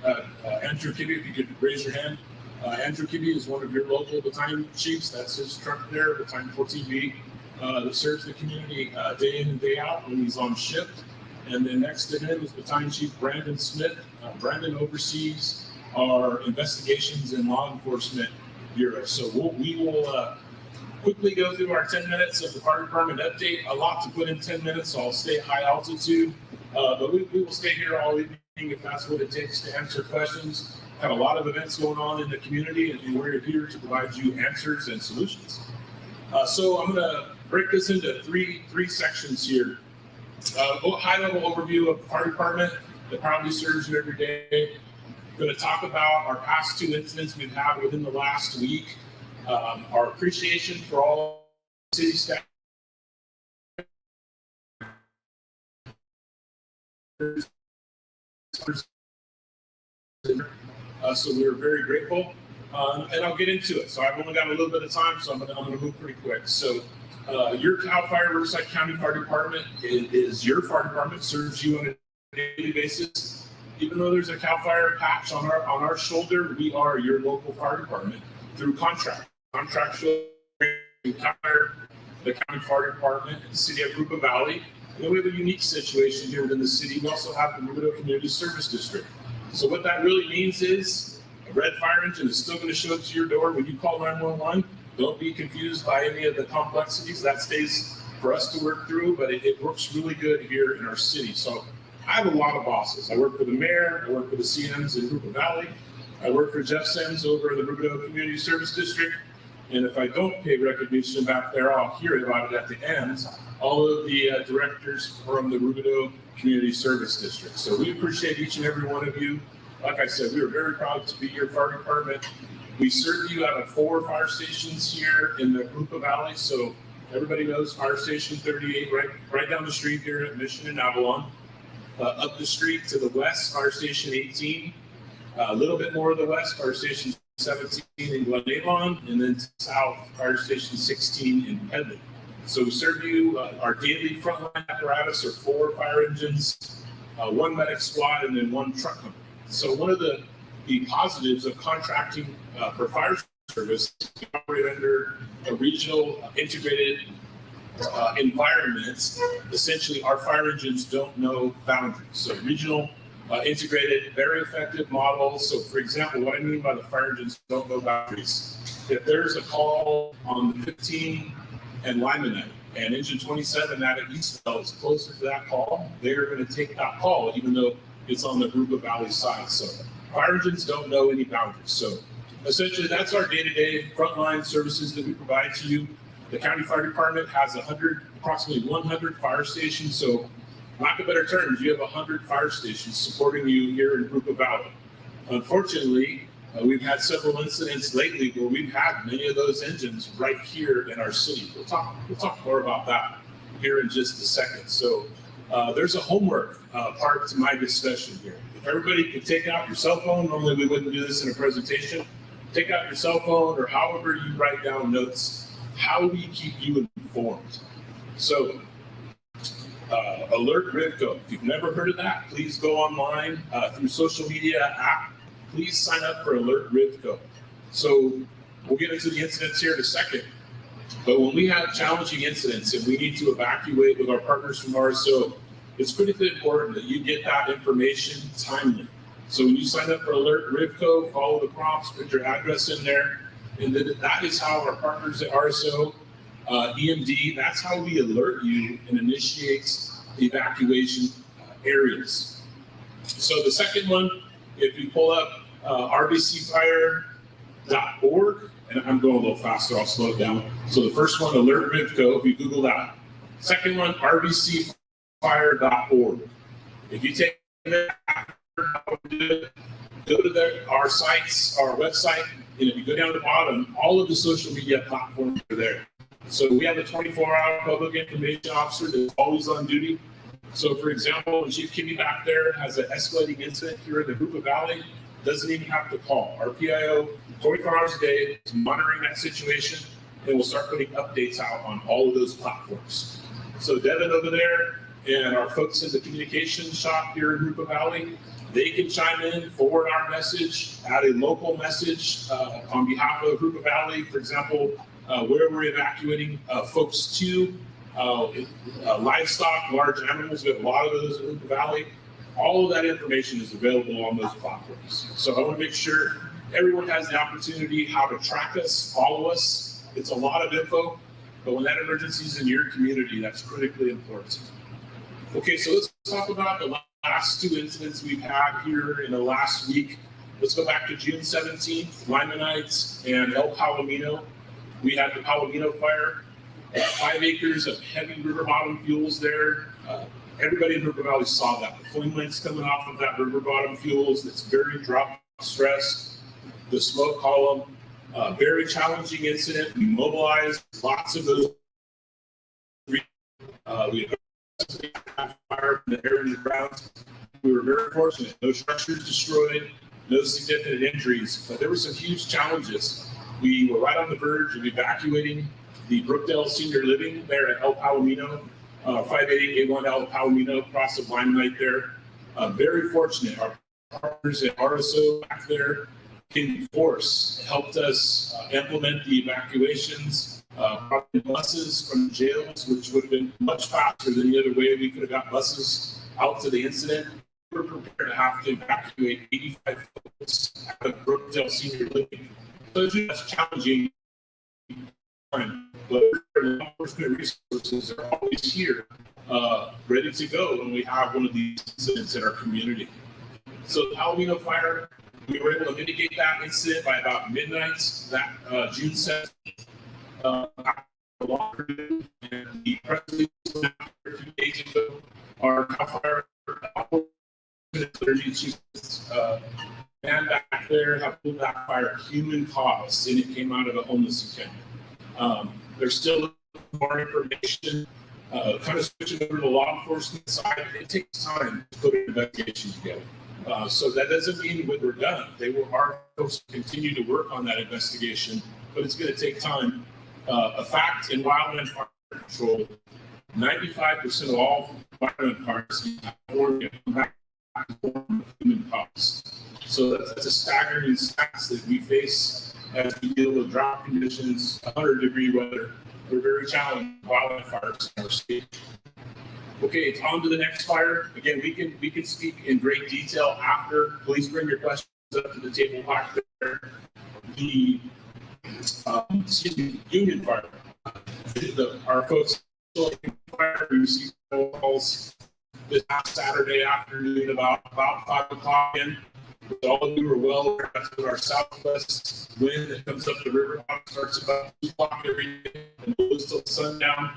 Andrew Kibbe, if you could raise your hand. Andrew Kibbe is one of your local battalion chiefs. That's his truck there, Battalion 14B, that serves the community day in and day out when he's on shift. And then next to him is Battalion Chief Brandon Smith. Brandon oversees our investigations and law enforcement bureau. So we will quickly go through our 10 minutes of the fire department update. A lot to put in 10 minutes, so I'll stay high altitude. But we will stay here all evening if that's what it takes to answer questions. Have a lot of events going on in the community, and we're here to provide you answers and solutions. So I'm going to break this into three sections here. High-level overview of the fire department that probably serves you every day. I'm going to talk about our past 2 incidents we've had within the last week. Our appreciation for all city staff. So we are very grateful, and I'll get into it. So I've only got a little bit of time, so I'm going to move pretty quick. So your CAL FIRE Riverside County Fire Department is your fire department, serves you on a daily basis. Even though there's a CAL FIRE patch on our shoulder, we are your local fire department through contract. Contractual, the county fire department, and the city of Rupa Valley. And then we have a unique situation here within the city. We also have the Rubidoux Community Service District. So what that really means is a red fire engine is still going to show up to your door when you call 911. Don't be confused by any of the complexities. That stays for us to work through, but it works really good here in our city. So I have a lot of bosses. I work for the mayor. I work for the CMs in Rupa Valley. I work for Jeff Sims over in the Rubidoux Community Service District. And if I don't pay recognition back there, I'll hear about it at the end. All of the directors from the Rubidoux Community Service District. So we appreciate each and every one of you. Like I said, we are very proud to be your fire department. We serve you out of 4 fire stations here in the Rupa Valley. So everybody knows Fire Station 38, right down the street here at Mission and Avalon. Up the street to the west, Fire Station 18. A little bit more to the west, Fire Station 17 in Glen Avon, and then south, Fire Station 16 in Pedley. So we serve you our daily frontline apparatus are 4 fire engines, 1 medic squad, and then 1 truck company. So one of the positives of contracting for fire service, we operate under a regional integrated environment. Essentially, our fire engines don't know boundaries. So regional integrated, very effective model. So for example, what I mean by the fire engines don't know boundaries. If there's a call on the 15 and Lymanite, and engine 27 out of Eastville is closer to that call, they're going to take that call, even though it's on the Rupa Valley side. So fire engines don't know any boundaries. So essentially, that's our day-to-day frontline services that we provide to you. The county fire department has approximately 100 fire stations. So, lack of better terms, you have 100 fire stations supporting you here in Rupa Valley. Unfortunately, we've had several incidents lately where we've had many of those engines right here in our city. We'll talk more about that here in just a second. So, there's a homework part to my discussion here. If everybody could take out your cell phone, normally we wouldn't do this in a presentation. Take out your cell phone or however you write down notes. How do we keep you informed? So, Alert Rivco. If you've never heard of that, please go online through social media app. Please sign up for Alert Rivco. So we'll get into the incidents here in a second. But when we have challenging incidents and we need to evacuate with our partners from RSO, it's critically important that you get that information timely. So when you sign up for Alert Rivco, follow the prompts, put your address in there, and then that is how our partners at RSO, EMD, that's how we alert you and initiate evacuation areas. So the second one, if you pull up rbcfire.org, and I'm going a little faster, I'll slow it down. So the first one, Alert Rivco, if you Google that. Second one, rbcfire.org. If you take that, go to our sites, our website, and if you go down to the bottom, all of the social media platforms are there. So we have a 24-hour public information officer that's always on duty. So for example, when Chief Kimmy back there has an escalating incident here in the Rupa Valley, doesn't even have to call. Our PIO, 24 hours a day, is monitoring that situation, and we'll start putting updates out on all of those platforms. So Devin over there and our folks in the communications shop here in Rupa Valley, they can chime in, forward our message, add a local message on behalf of Rupa Valley, for example, where we're evacuating folks to, livestock, large animals. We have a lot of those in Rupa Valley. All of that information is available on those platforms. So I want to make sure everyone has the opportunity how to track us, follow us. It's a lot of info, but when that emergency is in your community, that's critically important. Okay, so let's talk about the last two incidents we've had here in the last week. Let's go back to June 17th, Limanites and El Palomino. We had the Palomino fire, 5 acres of heavy river bottom fuels there. Everybody in River Valley saw that. The flame lengths coming off of that river bottom fuels, that's very drop stress. The smoke column, very challenging incident. We mobilized lots of those. We had fire in the air and the ground. We were very fortunate. No structures destroyed, no significant injuries, but there were some huge challenges. We were right on the verge of evacuating the Brookdale Senior Living there at El Palomino, 588A1 El Palomino, across the Limonite there. Very fortunate. Our partners at RSO back there in force helped us implement the evacuations, probably buses from jails, which would have been much faster than the other way. We could have got buses out to the incident. We were prepared to have to evacuate 85 folks out of Brookdale Senior Living. So it's just challenging, but law enforcement resources are always here, ready to go when we have one of these incidents in our community. So the Palomino fire, we were able to mitigate that incident by about midnight, that June 7th. And the press release a few days ago, our CAL FIRE man back there have pulled that fire human cause, and it came out of a homeless encampment. There's still more information, kind of switching over to the law enforcement side. It takes time to put an investigation together. So that doesn't mean that we're done. Our folks continue to work on that investigation, but it's going to take time. A fact in wildland fire control, 95% of all wildland fires in California come back to human cause. So that's a staggering stats that we face as we deal with drought conditions, 100-degree weather. We're very challenged with wildland fires in our state. Okay, it's on to the next fire. Again, we can speak in great detail after. Please bring your questions up to the table back there. The Union Fire. Our folks fire. We received calls this past Saturday afternoon about 5 o'clock in. All of you are well aware that's what our southwest wind that comes up the river starts about 2 o'clock every day and goes till sundown.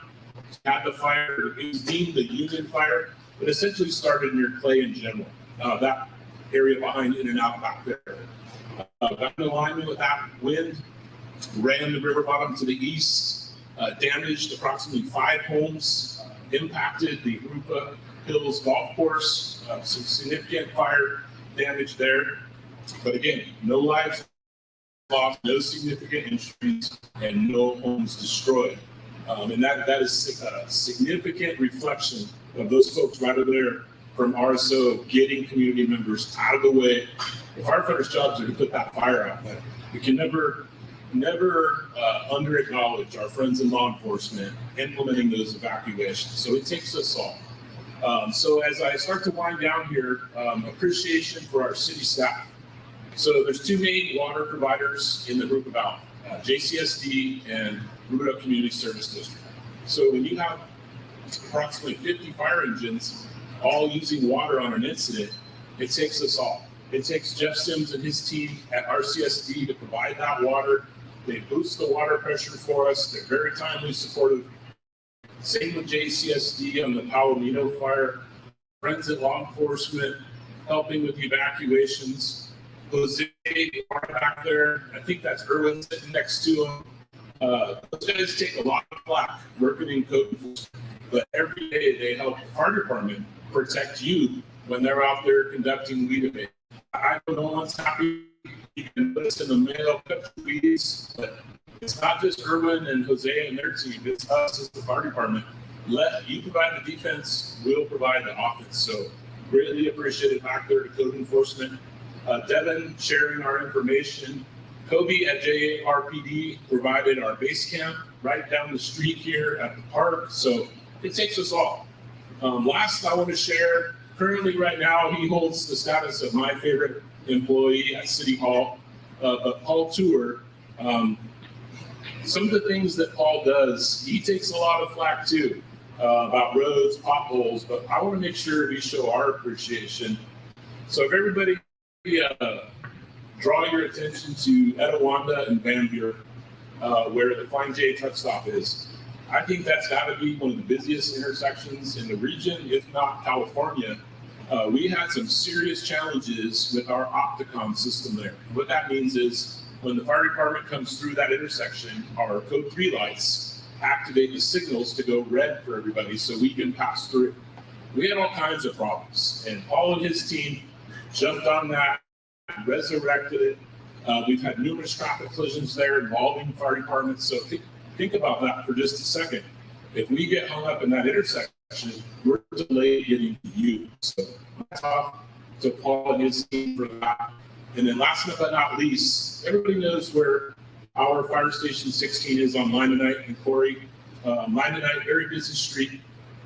Had the fire, it was deemed the Union fire, but essentially started near Clay in general. That area behind In and Out back there. Got in alignment with that wind, ran the river bottom to the east, damaged approximately 5 homes, impacted the Rupa Hills Golf Course, some significant fire damage there. But again, no lives lost, no significant injuries, and no homes destroyed. And that is a significant reflection of those folks right over there from RSO getting community members out of the way. The firefighters' jobs are to put that fire out there. We can never under acknowledge our friends in law enforcement implementing those evacuations. So it takes us all. So as I start to wind down here, appreciation for our city staff. So there's 2 main water providers in the group about JCSD and Rubidoux Community Service District. So when you have approximately 50 fire engines all using water on an incident, it takes us all. It takes Jeff Sims and his team at RCSD to provide that water. They boost the water pressure for us. They're very timely supportive. Same with JCSD on the Palomino fire. Friends at law enforcement helping with the evacuations. Jose back there, I think that's Erwin sitting next to him. Those guys take a lot of flack working in code enforcement, but every day they help the fire department protect you when they're out there conducting weed abatement. I know no one's happy. You can put us in the mail, cut the weeds, but it's not just Erwin and Jose and their team, it's us as the fire department. Let you provide the defense, we'll provide the offense. So greatly appreciated back there to code enforcement. Devin sharing our information. Kobe at JARPD provided our base camp right down the street here at the park. So it takes us all. Last, I want to share, currently right now, he holds the status of my favorite employee at City Hall, but Paul Tour. Some of the things that Paul does, he takes a lot of flack too, about roads, potholes, but I want to make sure we show our appreciation. So if everybody draw your attention to Etowanda and Van Buren, where the Flying J truck stop is. I think that's got to be one of the busiest intersections in the region, if not California. We had some serious challenges with our Opticom system there. What that means is when the fire department comes through that intersection, our code 3 lights activate the signals to go red for everybody so we can pass through. We had all kinds of problems, and Paul and his team jumped on that, resurrected it. We've had numerous traffic collisions there involving fire departments. So think about that for just a second. If we get hung up in that intersection, we're delayed getting to you. So hats off to Paul and his team for that. And then last but not least, everybody knows where our fire station 16 is on Limonite and Corey. Limonite, very busy street.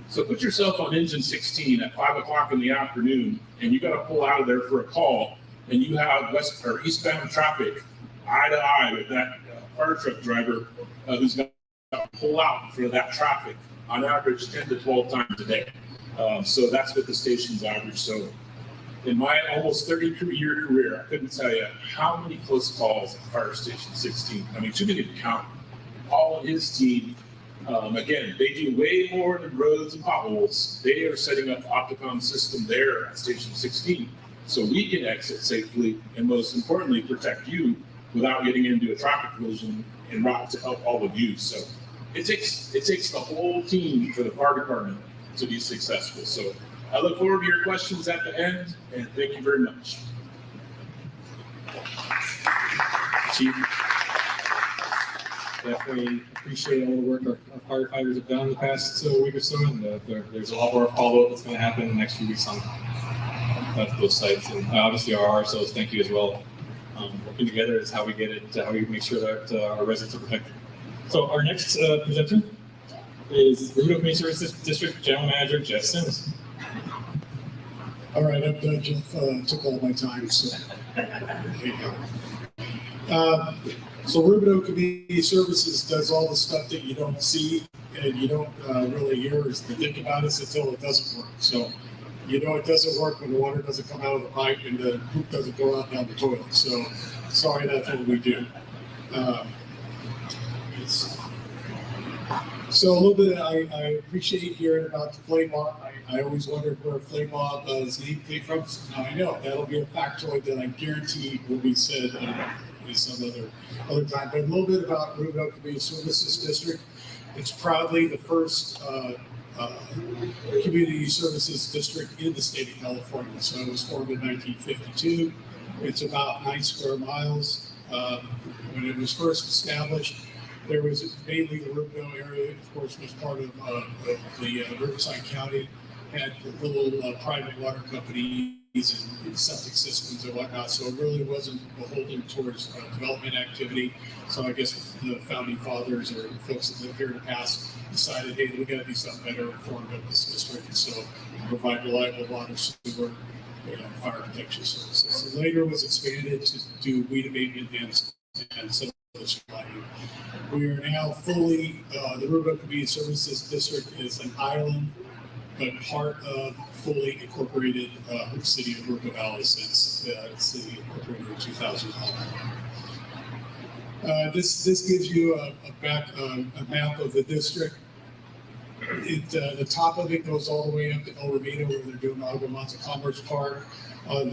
So put yourself on engine 16 at 5 o'clock in the afternoon, and you got to pull out of there for a call, and you have west or eastbound traffic eye to eye with that fire truck driver who's got to pull out for that traffic on average 10 to 12 times a day. So that's what the station's average. So in my almost 30-year career, I couldn't tell you how many close calls at Fire Station 16. I mean, too many to count. Paul and his team, again, they do way more than roads and potholes. They are setting up the Opticom system there at Station 16 so we can exit safely and, most importantly, protect you without getting into a traffic collision en route to help all of you. So it takes the whole team for the fire department to be successful. So I look forward to your questions at the end, and thank you very much. Chief, definitely appreciate all the work our firefighters have done in the past week or so, and there's a lot more follow-up that's going to happen in the next few weeks on those sites. And obviously our RSOs, thank you as well. Working together is how we get it, how we make sure that our residents are protected. So our next presenter is Rubidoux Community Services District General Manager Jeff Sims. All right, I'm done. Jeff took all my time, so there you go. So Rubidoux Community Services does all the stuff that you don't see and you don't really hear is the thing about it until it doesn't work. So you know it doesn't work when the water doesn't come out of the pipe and the poop doesn't go out down the toilet. So sorry, that's what we do. So a little bit, I appreciate hearing about the flame mob. I always wondered where flame mob's name came from. Now I know that'll be a factoid that I guarantee will be said in some other time. But a little bit about Rubio Community Services District. It's proudly the first community services district in the state of California. So it was formed in 1952. It's about 9 square miles. When it was first established, there was mainly the Rubio area, of course, was part of the Riverside County, had the little private water companies and septic systems and whatnot. So it really wasn't beholden towards development activity. So I guess the founding fathers or folks that lived here in the past decided, hey, we got to do something better and formed up this district. And so provide reliable water, sewer, fire protection services. So later was expanded to do weed abatement and some other lighting. We are now fully, the Rubio Community Services District is an island, but part of fully incorporated city of Rubio Valley since the city incorporated in 2011. This gives you a map of the district. The top of it goes all the way up to El Ramiro, where they're doing Agua Commerce Park. On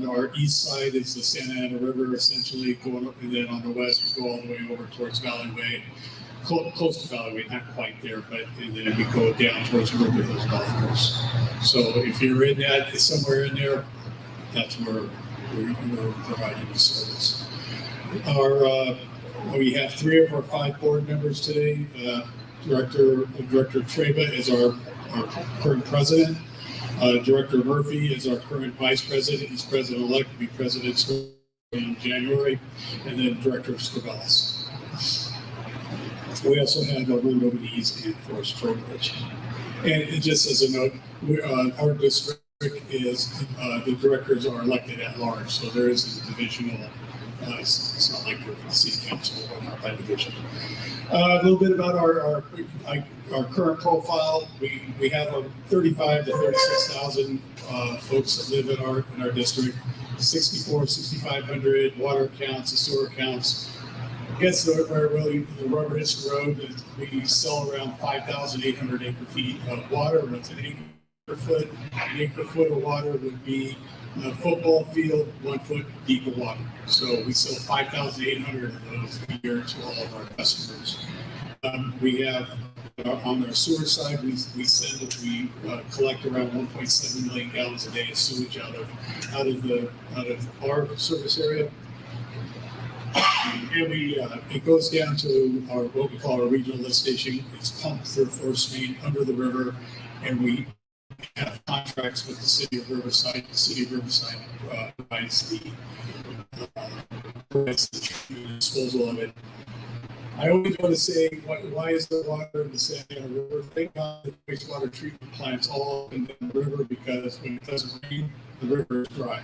our east side is the Santa Ana River, essentially going up, and then on the west we go all the way over towards Valley Way, close to Valley Way, not quite there, but and then we go down towards River Hills Golf Course. So if you're in that, somewhere in there, that's where we're providing the service. We have 3 of our 5 board members today. Director Treba is our current president. Director Murphy is our current vice president. He's president-elect, will be president in January. And then Director Scribelis. We also have Rude Obedi's and Forrest Trowbridge. And just as a note, our district is, the directors are elected at large. So there is a divisional, it's not like the city council or not by division. A little bit about our current profile. We have 35 to 36,000 folks that live in our district. 6,500 water accounts and sewer accounts. I guess where really the rubber hits the road is we sell around 5,800 acre feet of water. What's an acre foot? An acre foot of water would be a football field, 1 foot deep of water. So we sell 5,800 of those a year to all of our customers. We have on our sewer side, we collect around 1.7 million gallons a day of sewage out of our service area. And it goes down to what we call our regional lift station. It's pumped through force main under the river, and we have contracts with the city of Riverside. The city of Riverside provides the treatment and disposal of it. I always want to say, why is the water in the Santa Ana River? Thank God the wastewater treatment plants all up and down the river, because when it doesn't rain, the river is dry.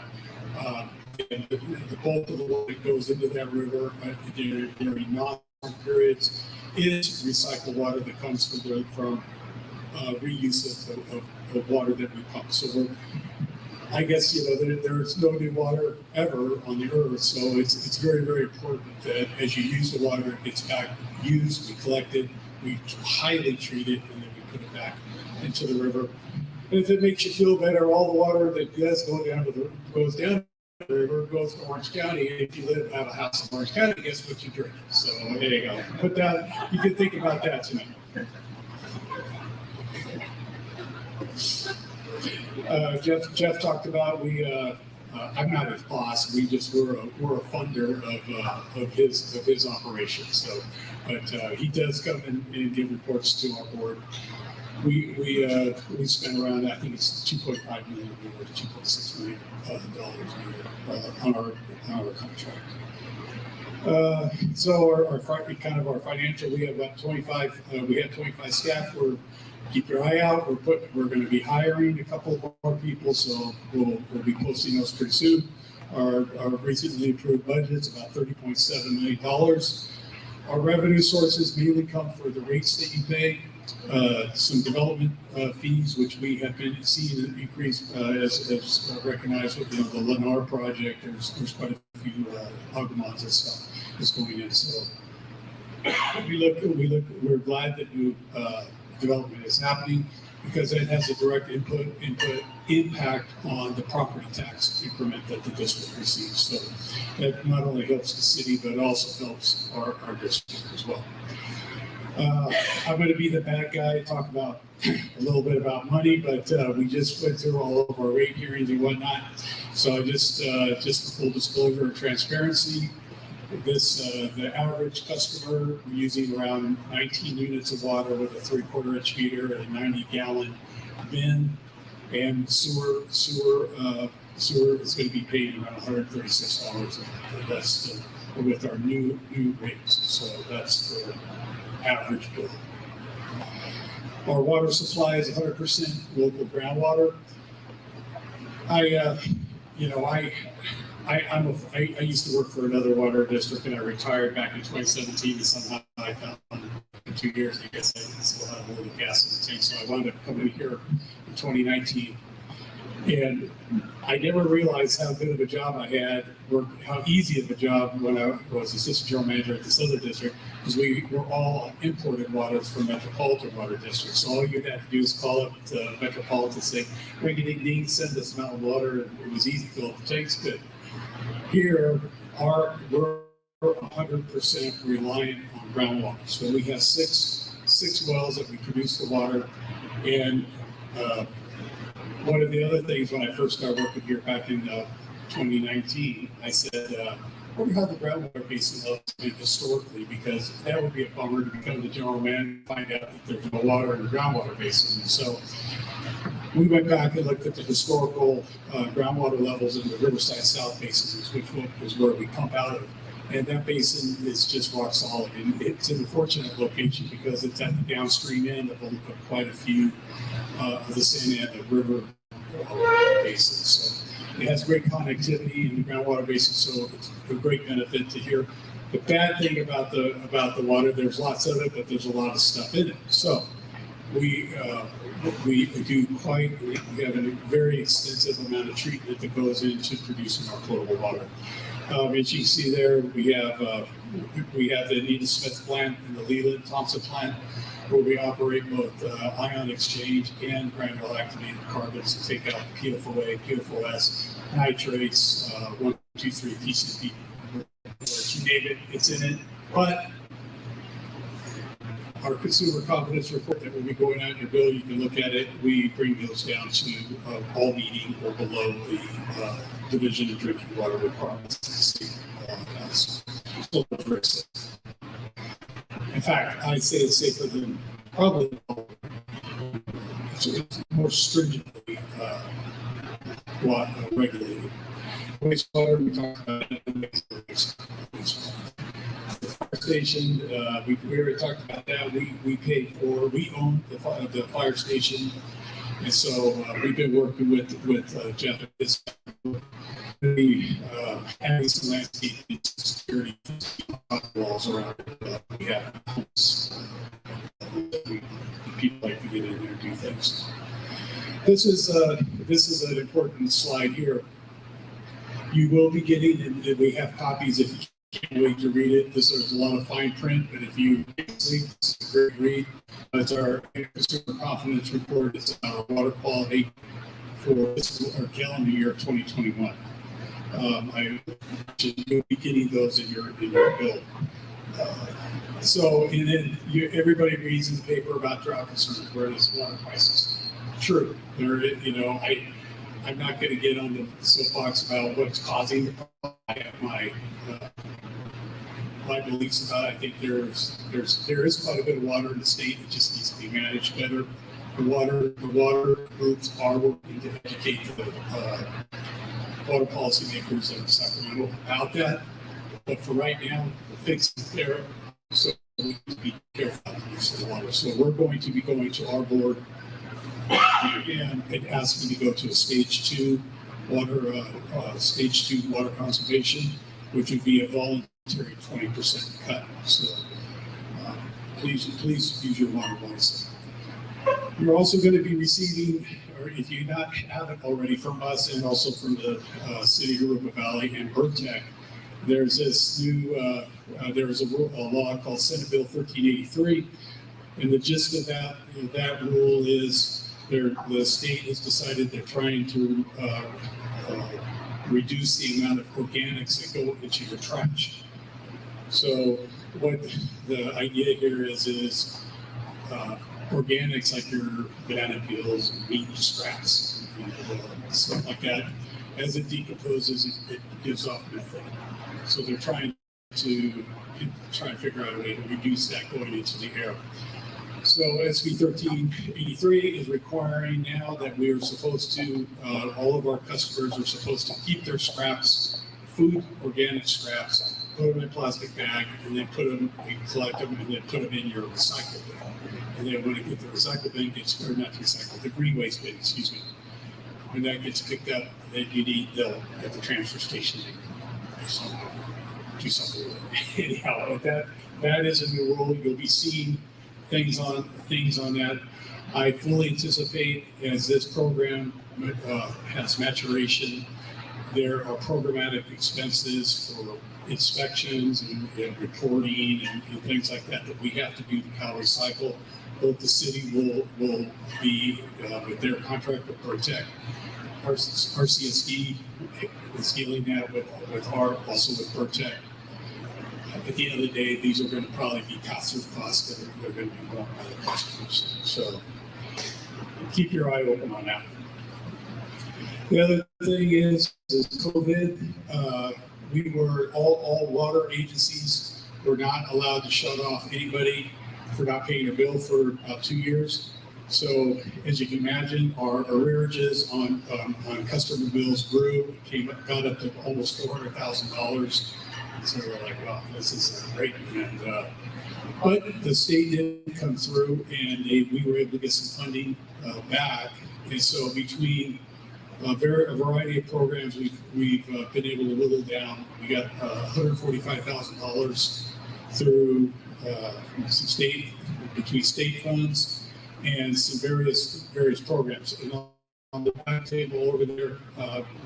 And the bulk of the water that goes into that river during non-storm periods is recycled water that comes from reuse of water that we pump. So I guess there's no new water ever on the earth, so it's very, very important that as you use the water, it gets back used, we collect it, we highly treat it, and then we put it back into the river. And if it makes you feel better, all the water that does go down goes down the river, goes to Orange County. And if you have a house in Orange County, guess what you drink? So there you go. Put that. You can think about that tonight. Jeff talked about I'm not his boss. We're a funder of his operation. So, but he does come and give reports to our board. We spend around, I think it's $2.5 million a year, $2.6 million on our contract. So our financial, we have about 25. We have 25 staff. Keep your eye out. We're going to be hiring a couple more people, so we'll be posting those pretty soon. Our recently approved budget is about $30.7 million. Our revenue sources mainly come for the rates that you pay, some development fees, which we have been seeing an increase as recognized with the Lennar project. There's quite a few Hogmans and stuff that's going in. So we're glad that new development is happening because it has a direct impact on the property tax increment that the district receives. So that not only helps the city, but also helps our district as well. I'm going to be the bad guy, talk about a little bit about money, but we just went through all of our rate hearings and whatnot. So just for full disclosure and transparency, the average customer using around 19 units of water with a 3/4 inch meter and a 90-gallon bin, and sewer is going to be paid around $136. That's with our new rates. So that's the average bill. Our water supply is 100% local groundwater. I used to work for another water district, and I retired back in 2017, and somehow I found in 2 years, I guess I still had a little gas in the tank, so I wound up coming here in 2019. And I never realized how good of a job I had, or how easy of a job when I was assistant general manager at this other district, because we were all imported waters from metropolitan water districts. So all you had to do is call up the metropolitan, say, ring a ding ding, send us mountain water, and it was easy, fill up the tanks, good. Here, we're 100% reliant on groundwater. So we have six wells that we produce the water, and one of the other things when I first started working here back in 2019, I said, I wonder how the groundwater basin levels been historically, because that would be a bummer to become the general manager and find out that there's no water in the groundwater basin. And so we went back and looked at the historical groundwater levels in the Riverside South basins, which is where we pump out of. And that basin is just rock solid. And it's in a fortunate location because it's at the downstream end of quite a few of the Santa Ana River basins. So it has great connectivity in the groundwater basin, so it's a great benefit to here. The bad thing about the water, there's lots of it, but there's a lot of stuff in it. So we have a very extensive amount of treatment that goes into producing our potable water. As you can see there, we have the Anita Smith plant and the Leland Thompson plant, where we operate both ion exchange and granular activated carbons to take out PFOA, PFOS, nitrates, 1, 2, 3, PCP, you name it, it's in it. But our consumer confidence report that will be going out in your bill, you can look at it. We bring those down to all meeting or below the Division of Drinking Water requirements that the state has. So it's very safe. In fact, I'd say it's safer than probably it's more stringently regulated. Wastewater, we talked about it. The fire station, we already talked about that. We own the fire station, and so we've been working with Jeff at this. We having some landscaping security walls around it. We have people like to get in there and do things. This is an important slide here. You will be getting, and we have copies if you can't wait to read it. There's a lot of fine print, but if you sleep, this is a great read. It's our consumer confidence report. It's our water quality for our calendar year of 2021. I should be getting those in your bill. So, and then everybody reads in the paper about drought concerns, where there's water crisis. True, I'm not going to get on the soapbox about what's causing the problem. I have my beliefs about it. I think there is quite a bit of water in the state. It just needs to be managed better. The water groups are working to educate the water policymakers in Sacramento about that. But for right now, the fix is there. So we need to be careful about the use of the water. So we're going to be going to our board and asking to go to a stage 2 water conservation, which would be a voluntary 20% cut. So please use your water wisely. You're also going to be receiving, or if you not haven't already, from us and also from the City of Europa Valley and BirdTech, there's this new, there is a law called Senate Bill 1383, and the gist of that rule is the state has decided they're trying to reduce the amount of organics that go into your trash. So what the idea here is organics like your banana peels and meat scraps and stuff like that, as it decomposes, it gives off methane. So they're trying to figure out a way to reduce that going into the air. So SB 1383 is requiring now that we are supposed to, all of our customers are supposed to keep their scraps, food, organic scraps, put them in a plastic bag, and then collect them, and then put them in your recycle bin. And then when the recycle bin gets, or not recycle, the green waste bin, excuse me, when that gets picked up, then you need at the transfer station, do something with it. Anyhow, that is a new rule. You'll be seeing things on that. I fully anticipate as this program has maturation, there are programmatic expenses for inspections and reporting and things like that we have to do the calorie cycle. Both the city will be with their contract with ProTech. RCSD is dealing that with also with ProTech. At the end of the day, these are going to probably be pass-through costs that are going to be borne by the customers. So keep your eye open on that. The other thing is COVID. We were all water agencies were not allowed to shut off anybody for not paying a bill for about 2 years. So as you can imagine, our arrearages on customer bills got up to almost $400,000. So we're like, wow, this is great. And but the state did come through, and we were able to get some funding back. And so between a variety of programs, we've been able to whittle down. We got $145,000 through some between state funds and some various programs. And on the back table over there,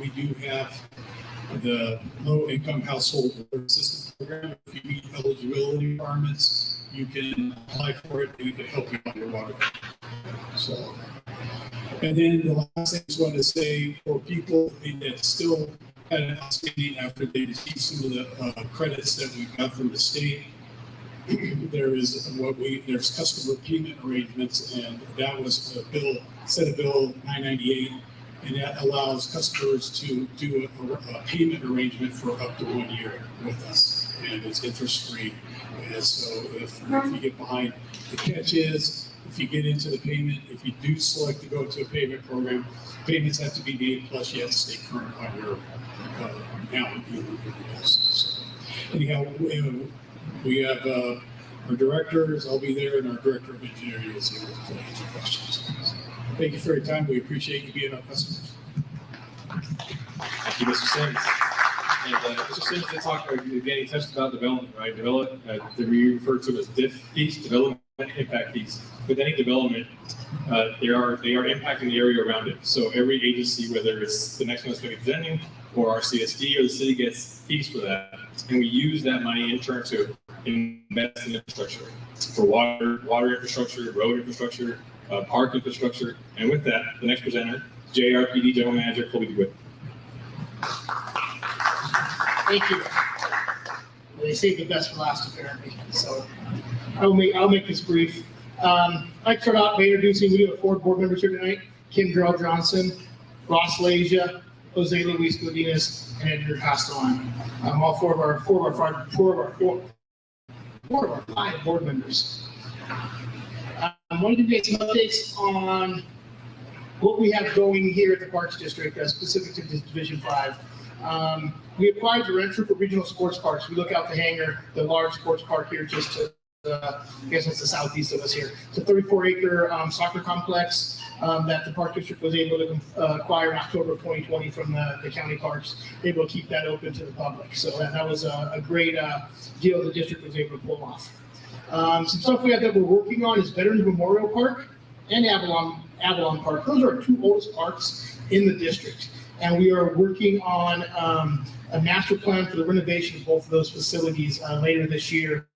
we do have the low-income household assistance program. If you meet eligibility requirements, you can apply for it, and we can help you on your water bill. So, and then the last thing I just want to say for people that still had an outstanding after they received some of the credits that we got from the state, there's customer payment arrangements, and that was a Senate Bill 998. And that allows customers to do a payment arrangement for up to 1 year with us, and it's interest-free. And so if you get behind, the catch is, if you get into the payment, if you do select to go to a payment program, payments have to be made, plus you have to stay current on your amount. So anyhow, we have our directors, I'll be there, and our director of engineering is here to answer questions. Thank you for your time. We appreciate you being our customers. Thank you, Mr. Sims. And Mr. Sims did talk again. He touched about development, right? We refer to it as DIF fees, development impact fees. With any development, they are impacting the area around it. So every agency, whether it's the next one that's going to be presenting, or our CSD, or the city, gets fees for that, and we use that money in turn to invest in infrastructure for water infrastructure, road infrastructure, park infrastructure. And with that, the next presenter, JRPD General Manager Colby DeWitt. Thank you. Well, they saved the best for last, apparently. So I'll make this brief. I'd like to start out by introducing we have 4 board members here tonight: Kim Gerald Johnson, Ross Lasia, Jose Luis Godinez, and Edgar Castellan. All four of our 5 board members. I wanted to make some updates on what we have going here at the Parks District, specific to Division 5. We applied to rent for regional sports parks. We look out the hangar, the large sports park here, just to, I guess it's the southeast of us here. It's a 34-acre soccer complex that the Park District was able to acquire in October of 2020 from the county parks, able to keep that open to the public. So that was a great deal the district was able to pull off. Some stuff we have that we're working on is Veterans Memorial Park and Avalon Park. Those are our two oldest parks in the district. And we are working on a master plan for the renovation of both of those facilities later this year,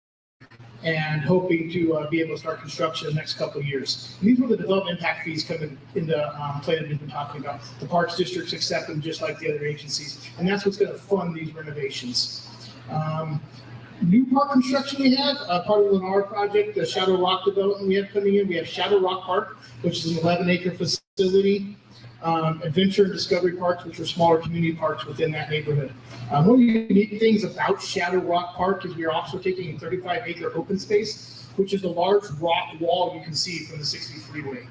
and hoping to be able to start construction in the next couple of years. And these were the development impact fees coming into play that we've been talking about. The Parks Districts accept them just like the other agencies, and that's what's going to fund these renovations. New park construction we have, part of the Lennar project, the Shadow Rock development we have coming in. We have Shadow Rock Park, which is an 11-acre facility. Adventure and Discovery Parks, which are smaller community parks within that neighborhood. One of the unique things about Shadow Rock Park is we are also taking a 35-acre open space, which is a large rock wall you can see from the 60 freeway.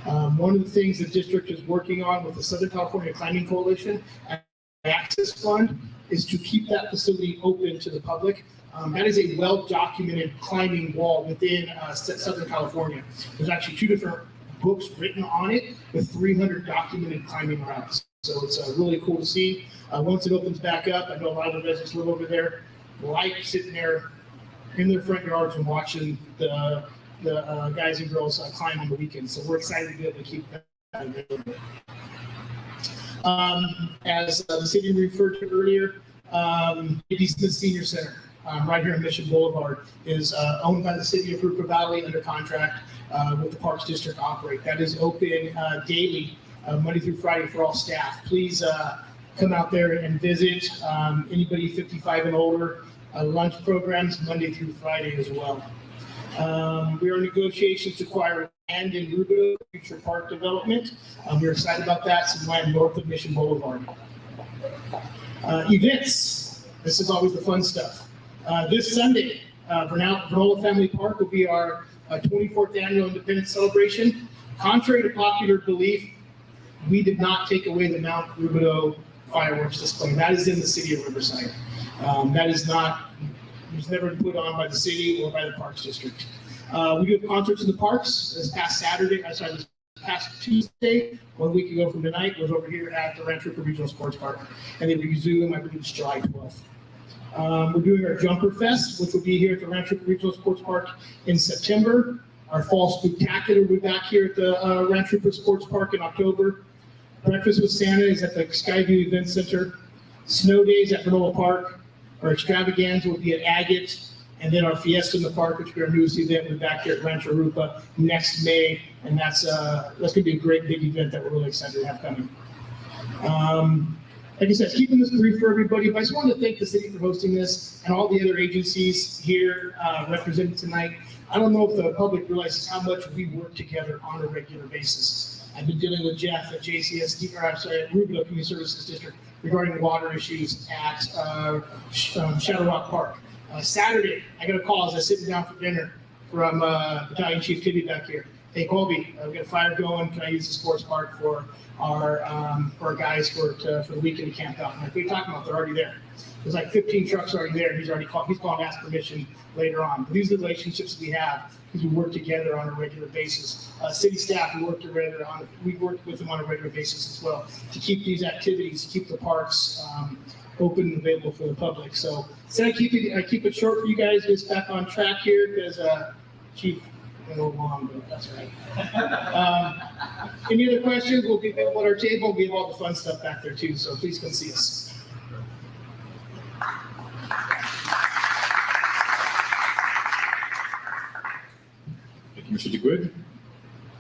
One of the things the district is working on with the Southern California Climbing Coalition and Access Fund is to keep that facility open to the public. That is a well-documented climbing wall within Southern California. There's actually two different books written on it with 300 documented climbing routes. So it's really cool to see. Once it opens back up, I know a lot of the residents live over there, like sitting there in their front yards and watching the guys and girls climb on the weekends. So we're excited to be able to keep that available. As the city referred to earlier, J.D. Smith Senior Center, right here in Mission Boulevard, is owned by the city of Rupa Valley under contract with the Parks District operate. That is open daily, Monday through Friday for all staff. Please come out there and visit. Anybody 55 and older, lunch programs Monday through Friday as well. We are in negotiations to acquire land in Rubidoux for future park development. We're excited about that. Some land north of Mission Boulevard. Events. This is always the fun stuff. This Sunday, Vernola Family Park will be our 24th annual Independence Celebration. Contrary to popular belief, we did not take away the Mount Rubidoux fireworks display. That is in the city of Riverside. That is not, it was never put on by the city or by the Parks District. We do have concerts in the parks. This past Tuesday, 1 week ago from tonight, was over here at the Rancho River Regional Sports Park. And they resume, I believe it's July 12th. We're doing our Jumper Fest, which will be here at the Rancho Regional Sports Park in September. Our Fall Spooktacular will be back here at the Rancho Sports Park in October. Breakfast with Santa is at the Skyview Event Center. Snow Days at Vernola Park. Our Extravaganza will be at Agate. And then our Fiesta in the Park, which will be our newest event, will be back here at Rancho Rupa next May. And that's going to be a great big event that we're really excited to have coming. Like I said, keeping this brief for everybody, but I just wanted to thank the city for hosting this and all the other agencies here represented tonight. I don't know if the public realizes how much we work together on a regular basis. I've been dealing with Jeff at JCSD, or I'm sorry, at Rubidoux Community Services District regarding water issues at Shadow Rock Park. Saturday, I got a call as I was sitting down for dinner from Battalion Chief Tibby back here. Hey, Colby, we got a fire going. Can I use the sports park for our guys for the weekend to camp out? And like we were talking about, they're already there. There's like 15 trucks already there. He's already called. He's calling to ask permission later on. But these are the relationships we have because we work together on a regular basis. City staff, we work with them on a regular basis as well to keep these activities, to keep the parks open and available for the public. So instead I keep it short for you guys. Get us back on track here because Chief. A little long, but that's right. Any other questions? We'll be available at our table. We have all the fun stuff back there too, so please come see us. Thank you, Mr. DeGuid.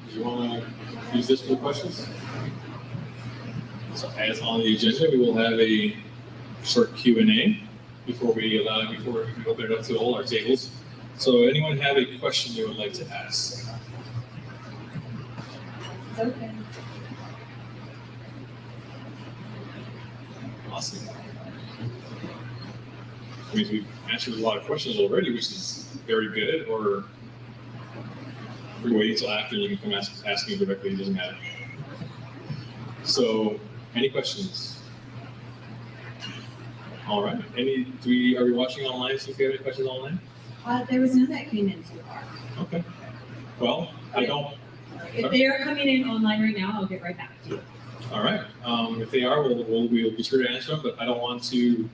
Do you want to use this for the questions? So as on the agenda, we will have a short Q&A before we open it up to all our tables. So anyone have a question they would like to ask? Okay. Awesome. I mean, we've answered a lot of questions already, which is very good, or we wait until after and you can come ask me directly, it doesn't matter. So, any questions? All right. Are we watching online? So if you have any questions online? There was none that came in so far. Okay. Well, I don't. If they are coming in online right now, I'll get right back to you. All right. If they are, we'll be sure to answer them, but I don't want to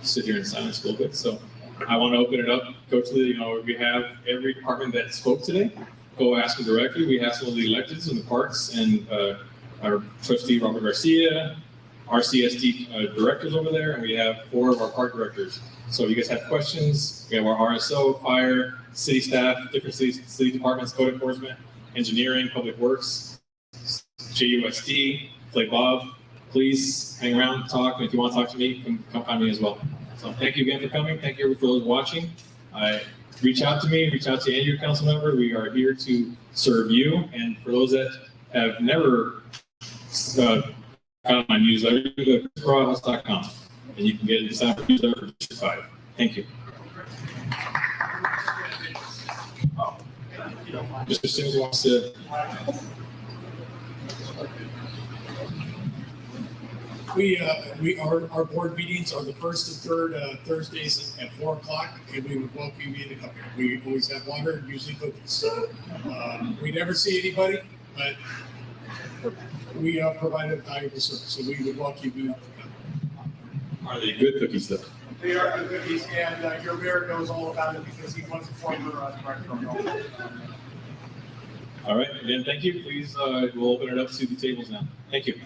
sit here in silence a little bit. So I want to open it up, go to the, we have every department that spoke today, go ask them directly. We have some of the electeds in the parks and our trustee, Robert Garcia, our CSD directors over there, and we have 4 of our park directors. So if you guys have questions, we have our RSO, fire, city staff, different city departments, code enforcement, engineering, public works, JUSD, play Bob. Please hang around, talk, and if you want to talk to me, come find me as well. So thank you again for coming. Thank you for those watching. Reach out to me, reach out to any of your council member. We are here to serve you. And for those that have never got my newsletter, go to chrisbarajas.com and you can get it signed for newsletter for District 5. Thank you. Mr. Sims wants to. Our board meetings are the first and third Thursdays at 4 o'clock, and we would welcome you to come here. We always have water and usually cookies. We never see anybody, but we provide a valuable service, so we would welcome you to come. Are they good cookies though? They are good cookies, and your mayor knows all about it because he was a former director. All right, again, thank you. Please, we'll open it up to the tables now. Thank you.